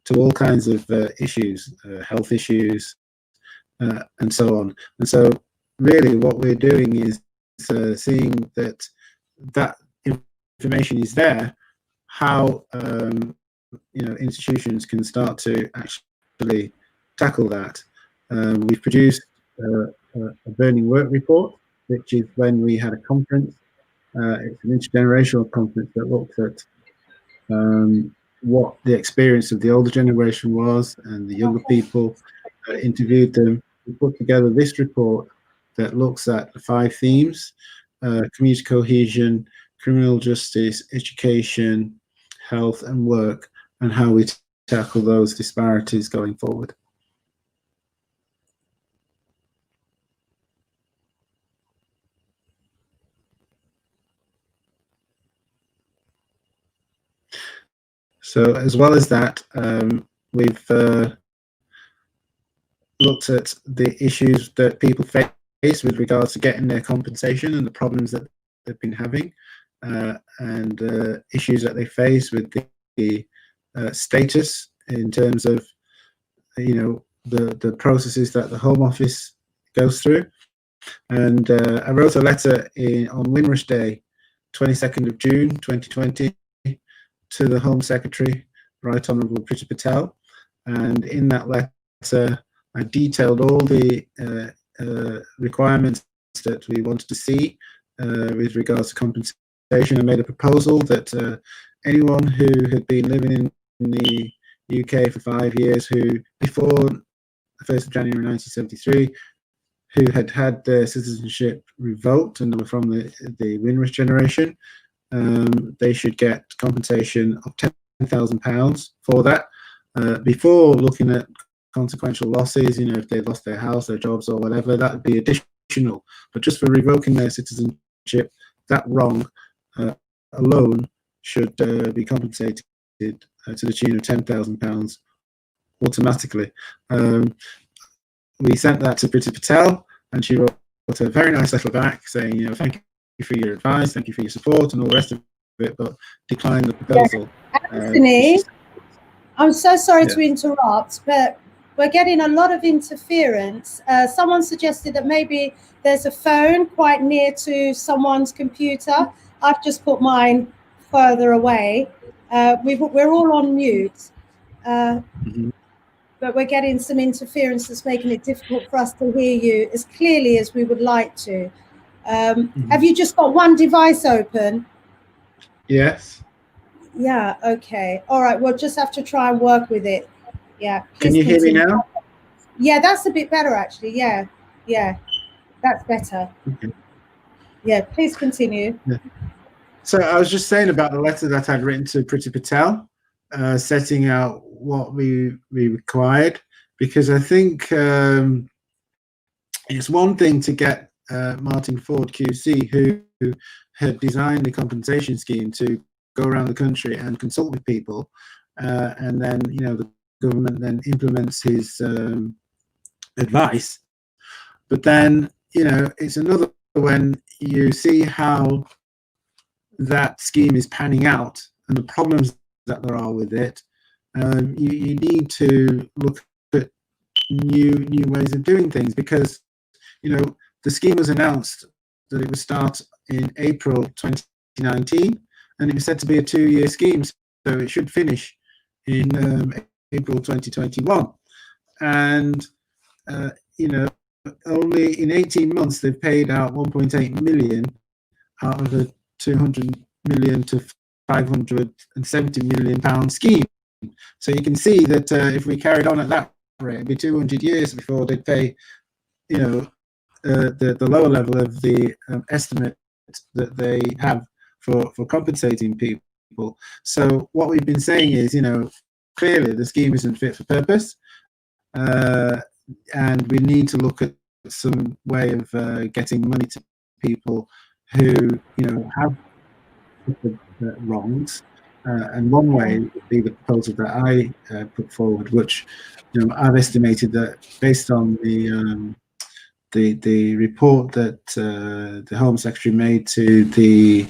to all kinds of issues, health issues, and so on. And so really what we're doing is seeing that that information is there, how institutions can start to actually tackle that. We've produced a burning work report, which is when we had a conference. It's an intergenerational conference that looked at what the experience of the older generation was, and the younger people, interviewed them. We put together this report that looks at the 5 themes: community cohesion, criminal justice, education, health and work, and how we tackle those disparities going forward. So as well as that, we've looked at the issues that people face with regards to getting their compensation and the problems that they've been having, and issues that they face with the status in terms of, you know, the processes that the Home Office goes through. And I wrote a letter on Windrush Day, 22nd of June 2020, to the Home Secretary, Right Honourable Pritti Patel. And in that letter, I detailed all the requirements that we wanted to see with regards to compensation. I made a proposal that anyone who had been living in the UK for 5 years, who before the 1st of January 1973, who had had their citizenship revoked and were from the Windrush generation, they should get compensation of £10,000 for that. Before looking at consequential losses, you know, if they lost their house, their jobs, or whatever, that would be additional. But just for revoking their citizenship, that wrong alone should be compensated to the tune of £10,000 automatically. We sent that to Pritti Patel, and she wrote a very nice letter back saying, you know, thank you for your advice, thank you for your support, and all the rest of it, but declined the proposal. Anthony, I'm so sorry to interrupt, but we're getting a lot of interference. Someone suggested that maybe there's a phone quite near to someone's computer. I've just put mine further away. We're all on mute. But we're getting some interference that's making it difficult for us to hear you as clearly as we would like to. Have you just got one device open? Yes. Yeah, okay. All right, we'll just have to try and work with it. Yeah. Can you hear me now? Yeah, that's a bit better, actually. Yeah, that's better. Okay. Yeah, please continue. Yeah. So I was just saying about the letter that I'd written to Pritti Patel, setting out what we required, because I think it's one thing to get Martin Ford QC, who had designed the compensation scheme, to go around the country and consult with people, and then, you know, the government then implements his advice. But then, you know, it's another when you see how that scheme is panning out and the problems that there are with it. You need to look at new ways of doing things, because, you know, the scheme was announced that it would start in April 2019, and it was said to be a 2-year scheme, so it should finish in April 2021. And you know, only in 18 months they've paid out 1.8 million out of a 200 million to 570 million pound scheme. So you can see that if we carried on at that rate, it'd be 200 years before they'd pay, you know, the lower level of the estimate that they have for compensating people. So what we've been saying is, you know, clearly the scheme isn't fit for purpose, and we need to look at some way of getting money to people who, you know, have wrongs. And one way would be the proposal that I put forward, which, you know, I've estimated that based on the report that the Home Secretary made to the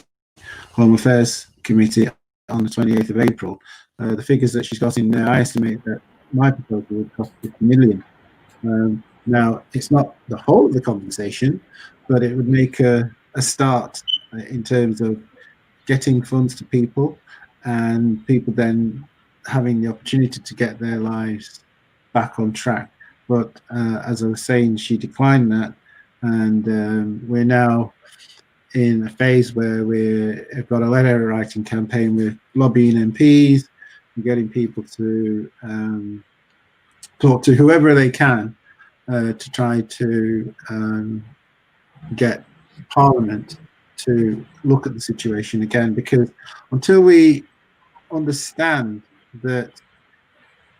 Home Affairs Committee on the 28th of April, the figures that she's got in there, I estimate that my proposal would cost 50 million. Now, it's not the whole of the compensation, but it would make a start in terms of getting funds to people, and people then having the opportunity to get their lives back on track. But as I was saying, she declined that, and we're now in a phase where we've got a letter writing campaign with lobbying MPs, and getting people to talk to whoever they can to try to get Parliament to look at the situation again, because until we understand that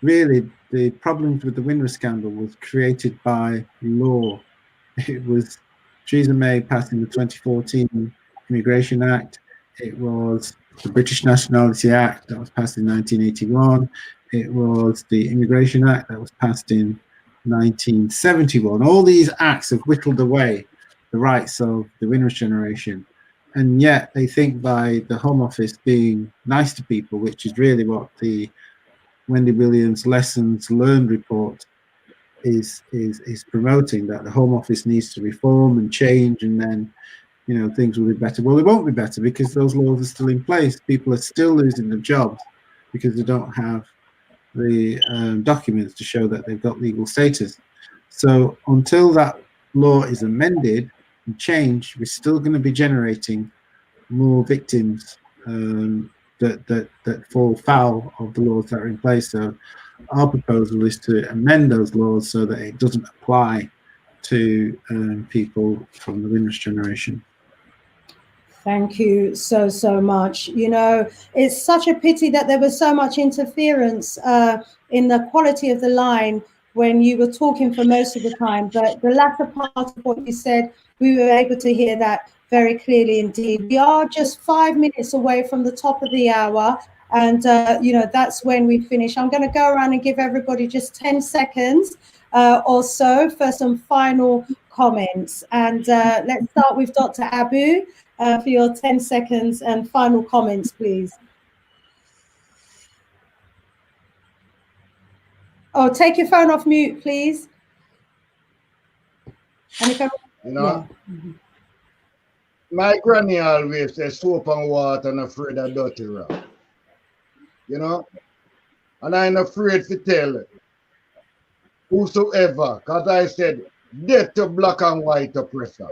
really the problems with the Windrush scandal was created by law. It was Theresa May passing the 2014 Immigration Act. It was the British Nationality Act that was passed in 1981. It was the Immigration Act that was passed in 1971. All these acts have whittled away the rights of the Windrush generation. And yet they think by the Home Office being nice to people, which is really what the Wendy Williams Lessons Learned report is promoting, that the Home Office needs to reform and change, and then, you know, things will be better. Well, it won't be better because those laws are still in place. People are still losing their jobs because they don't have the documents to show that they've got legal status. So until that law is amended and changed, we're still going to be generating more victims that fall foul of the laws that are in place. So our proposal is to amend those laws so that it doesn't apply to people from the Windrush generation. Thank you so much. You know, it's such a pity that there was so much interference in the quality of the line when you were talking for most of the time, but the latter part of what you said, we were able to hear that very clearly indeed. We are just 5 minutes away from the top of the hour, and you know, that's when we finish. I'm going to go around and give everybody just 10 seconds or so for some final comments, and let's start with Dr. Abu for your 10 seconds and final comments, please. Oh, take your phone off mute, please. And if you know, my granny always says soap and water and afraid of dirty rock. You know, and I'm afraid to tell whosoever, because I said death to black and white oppressor.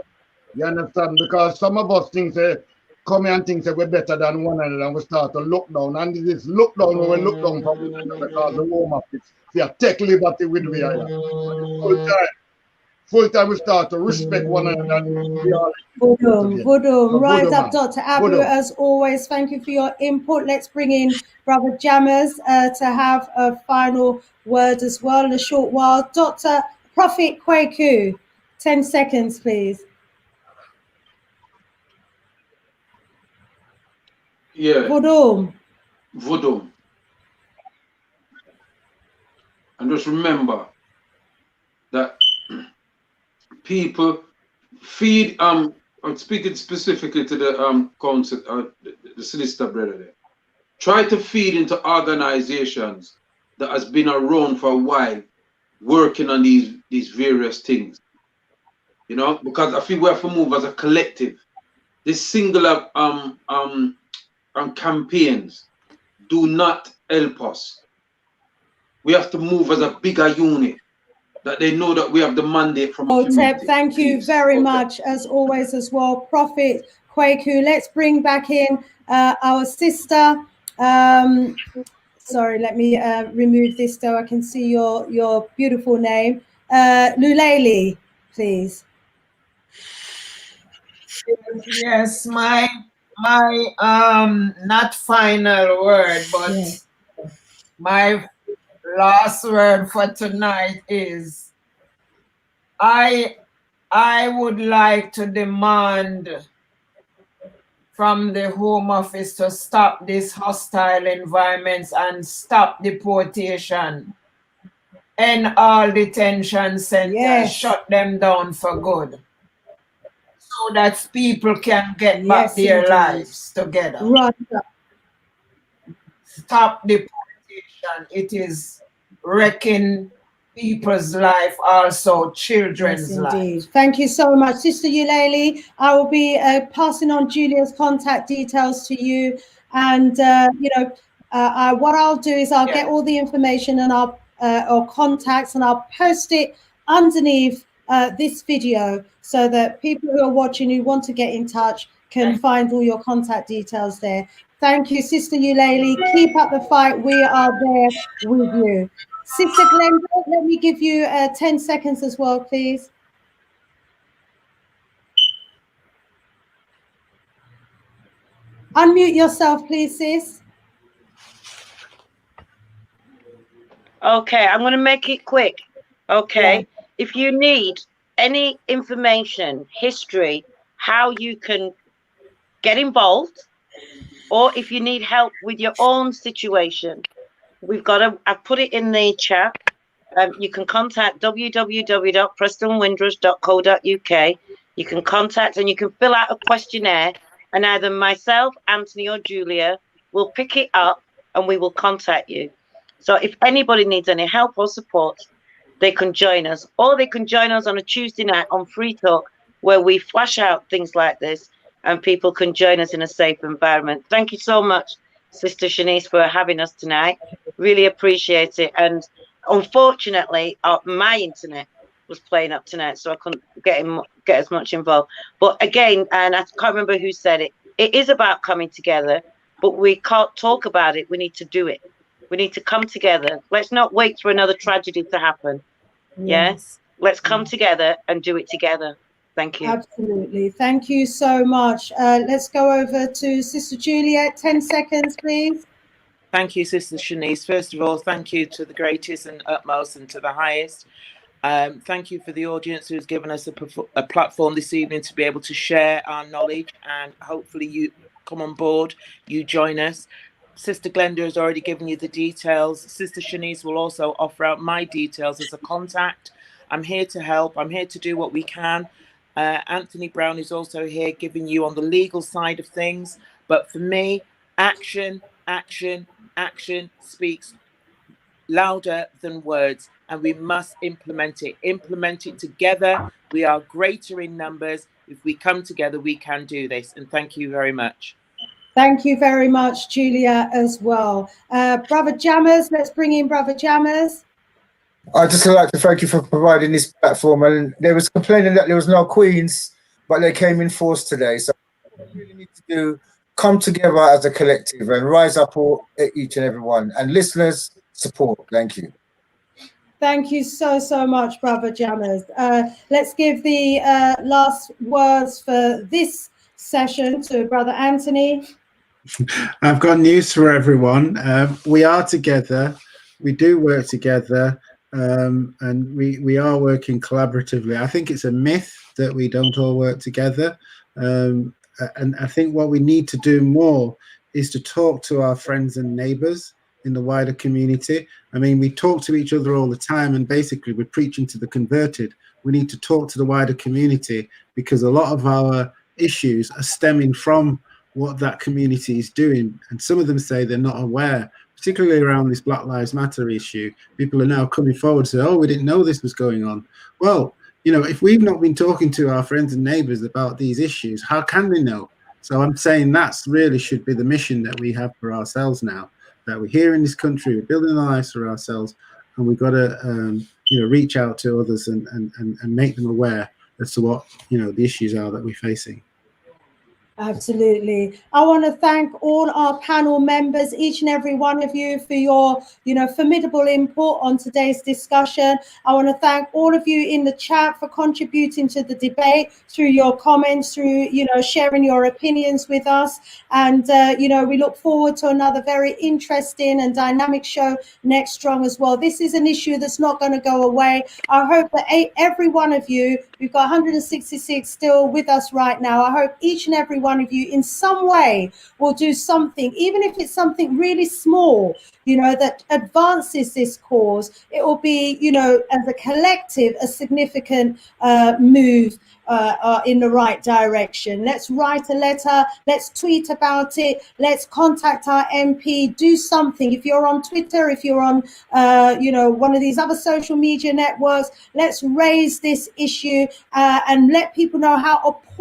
You understand? Because some of us think that come here and think that we're better than one another, and we start to look down. And this look down when we look down from one another, because the Home Office, they take liberty with we are. Full time we start to respect one another. Voodoo. Rise up, Dr. Abu, as always. Thank you for your input. Let's bring in Brother Jammers to have a final word as well in a short while. Dr. Prophet Kwaku, 10 seconds, please. Yeah. Voodoo. And just remember that people feed, I'm speaking specifically to the council, the solicitor brother there. Try to feed into organizations that has been around for a while, working on these various things. You know, because I feel we have to move as a collective. This singular campaigns do not help us. We have to move as a bigger unit, that they know that we have the mandate from Tep, thank you very much, as always, as well. Prophet Kwaku, let's bring back in our sister. Sorry, let me remove this so I can see your beautiful name. Uleli, please. Yes, my not final word, but my last word for tonight is I would like to demand from the Home Office to stop these hostile environments and stop deportation, end all detention centers, shut them down for good, so that people can get back their lives together. Right. Stop deportation. It is wrecking people's life, also children's lives. Thank you so much, Sister Uleli. I will be passing on Julia's contact details to you, and you know, what I'll do is I'll get all the information and or contacts, and I'll post it underneath this video so that people who are watching who want to get in touch can find all your contact details there. Thank you, Sister Uleli. Keep up the fight. We are there with you. Sister Glenda, let me give you 10 seconds as well, please. Unmute yourself, please, sis. Okay, I'm going to make it quick. Okay, if you need any information, history, how you can get involved, or if you need help with your own situation, I've put it in the chat. You can contact www.prestonwindrush.co.uk. You can contact and you can fill out a questionnaire, and either myself, Anthony, or Julia will pick it up and we will contact you. So if anybody needs any help or support, they can join us, or they can join us on a Tuesday night on Free Talk, where we flash out things like this and people can join us in a safe environment. Thank you so much, Sister Shanice, for having us tonight. Really appreciate it. And unfortunately, my internet was playing up tonight, so I couldn't get as much involved. But again, and I can't remember who said it, it is about coming together, but we can't talk about it. We need to do it. We need to come together. Let's not wait for another tragedy to happen. Yes. Let's come together and do it together. Thank you. Absolutely. Thank you so much. Let's go over to Sister Juliet. 10 seconds, please. Thank you, Sister Shanice. First of all, thank you to the greatest and utmost and to the highest. Thank you for the audience who's given us a platform this evening to be able to share our knowledge, and hopefully you come on board, you join us. Sister Glenda has already given you the details. Sister Shanice will also offer out my details as a contact. I'm here to help. I'm here to do what we can. Anthony Brown is also here giving you on the legal side of things. But for me, action, action, action speaks louder than words, and we must implement it. Implement it together. We are greater in numbers. If we come together, we can do this. And thank you very much. Thank you very much, Julia, as well. Brother Jammers, let's bring in Brother Jammers. I'd just like to thank you for providing this platform. And there was complaining that there was no queens, but they came in force today. So what we really need to do, come together as a collective and rise up each and every one. And listeners, support. Thank you. Thank you so much, Brother Jammers. Let's give the last words for this session to Brother Anthony. I've got news for everyone. We are together. We do work together, and we are working collaboratively. I think it's a myth that we don't all work together. And I think what we need to do more is to talk to our friends and neighbors in the wider community. I mean, we talk to each other all the time, and basically we're preaching to the converted. We need to talk to the wider community, because a lot of our issues are stemming from what that community is doing. And some of them say they're not aware, particularly around this Black Lives Matter issue. People are now coming forward and say, oh, we didn't know this was going on. Well, you know, if we've not been talking to our friends and neighbors about these issues, how can they know? So I'm saying that's really should be the mission that we have for ourselves now, that we're here in this country, we're building our lives for ourselves, and we've got to, you know, reach out to others and make them aware as to what, you know, the issues are that we're facing. Absolutely. I want to thank all our panel members, each and every one of you, for your, you know, formidable input on today's discussion. I want to thank all of you in the chat for contributing to the debate through your comments, through, you know, sharing your opinions with us. And, you know, we look forward to another very interesting and dynamic show next strong as well. This is an issue that's not going to go away. I hope that every one of you, we've got 166 still with us right now. I hope each and every one of you in some way will do something, even if it's something really small, you know, that advances this cause. It will be, you know, as a collective, a significant move in the right direction. Let's write a letter, let's tweet about it, let's contact our MP, do something. If you're on Twitter, if you're on you know, one of these other social media networks, let's raise this issue and let people know how appalled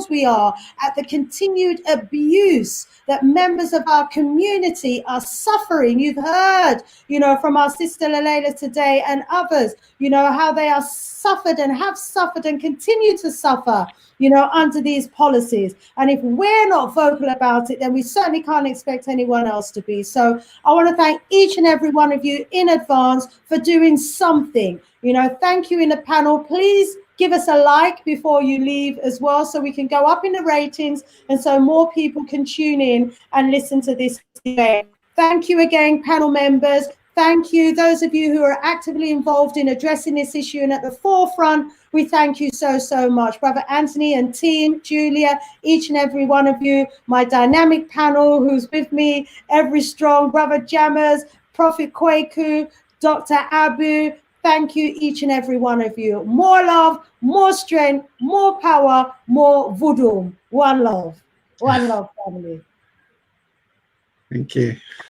we are at the continued abuse that members of our community are suffering. You've heard, you know, from our sister Uleli today and others, you know, how they are suffered and have suffered and continue to suffer, you know, under these policies. And if we're not vocal about it, then we certainly can't expect anyone else to be. So I want to thank each and every one of you in advance for doing something. You know, thank you in the panel. Please give us a like before you leave as well, so we can go up in the ratings and so more people can tune in and listen to this debate. Thank you again, panel members. Thank you. Those of you who are actively involved in addressing this issue and at the forefront, we thank you so, so much. Brother Anthony and team, Julia, each and every one of you, my dynamic panel who's with me, every strong, Brother Jammers, Prophet Kweku, Dr. Abu, thank you, each and every one of you. More love, more strength, more power, more voodoo. One love, family. Thank you.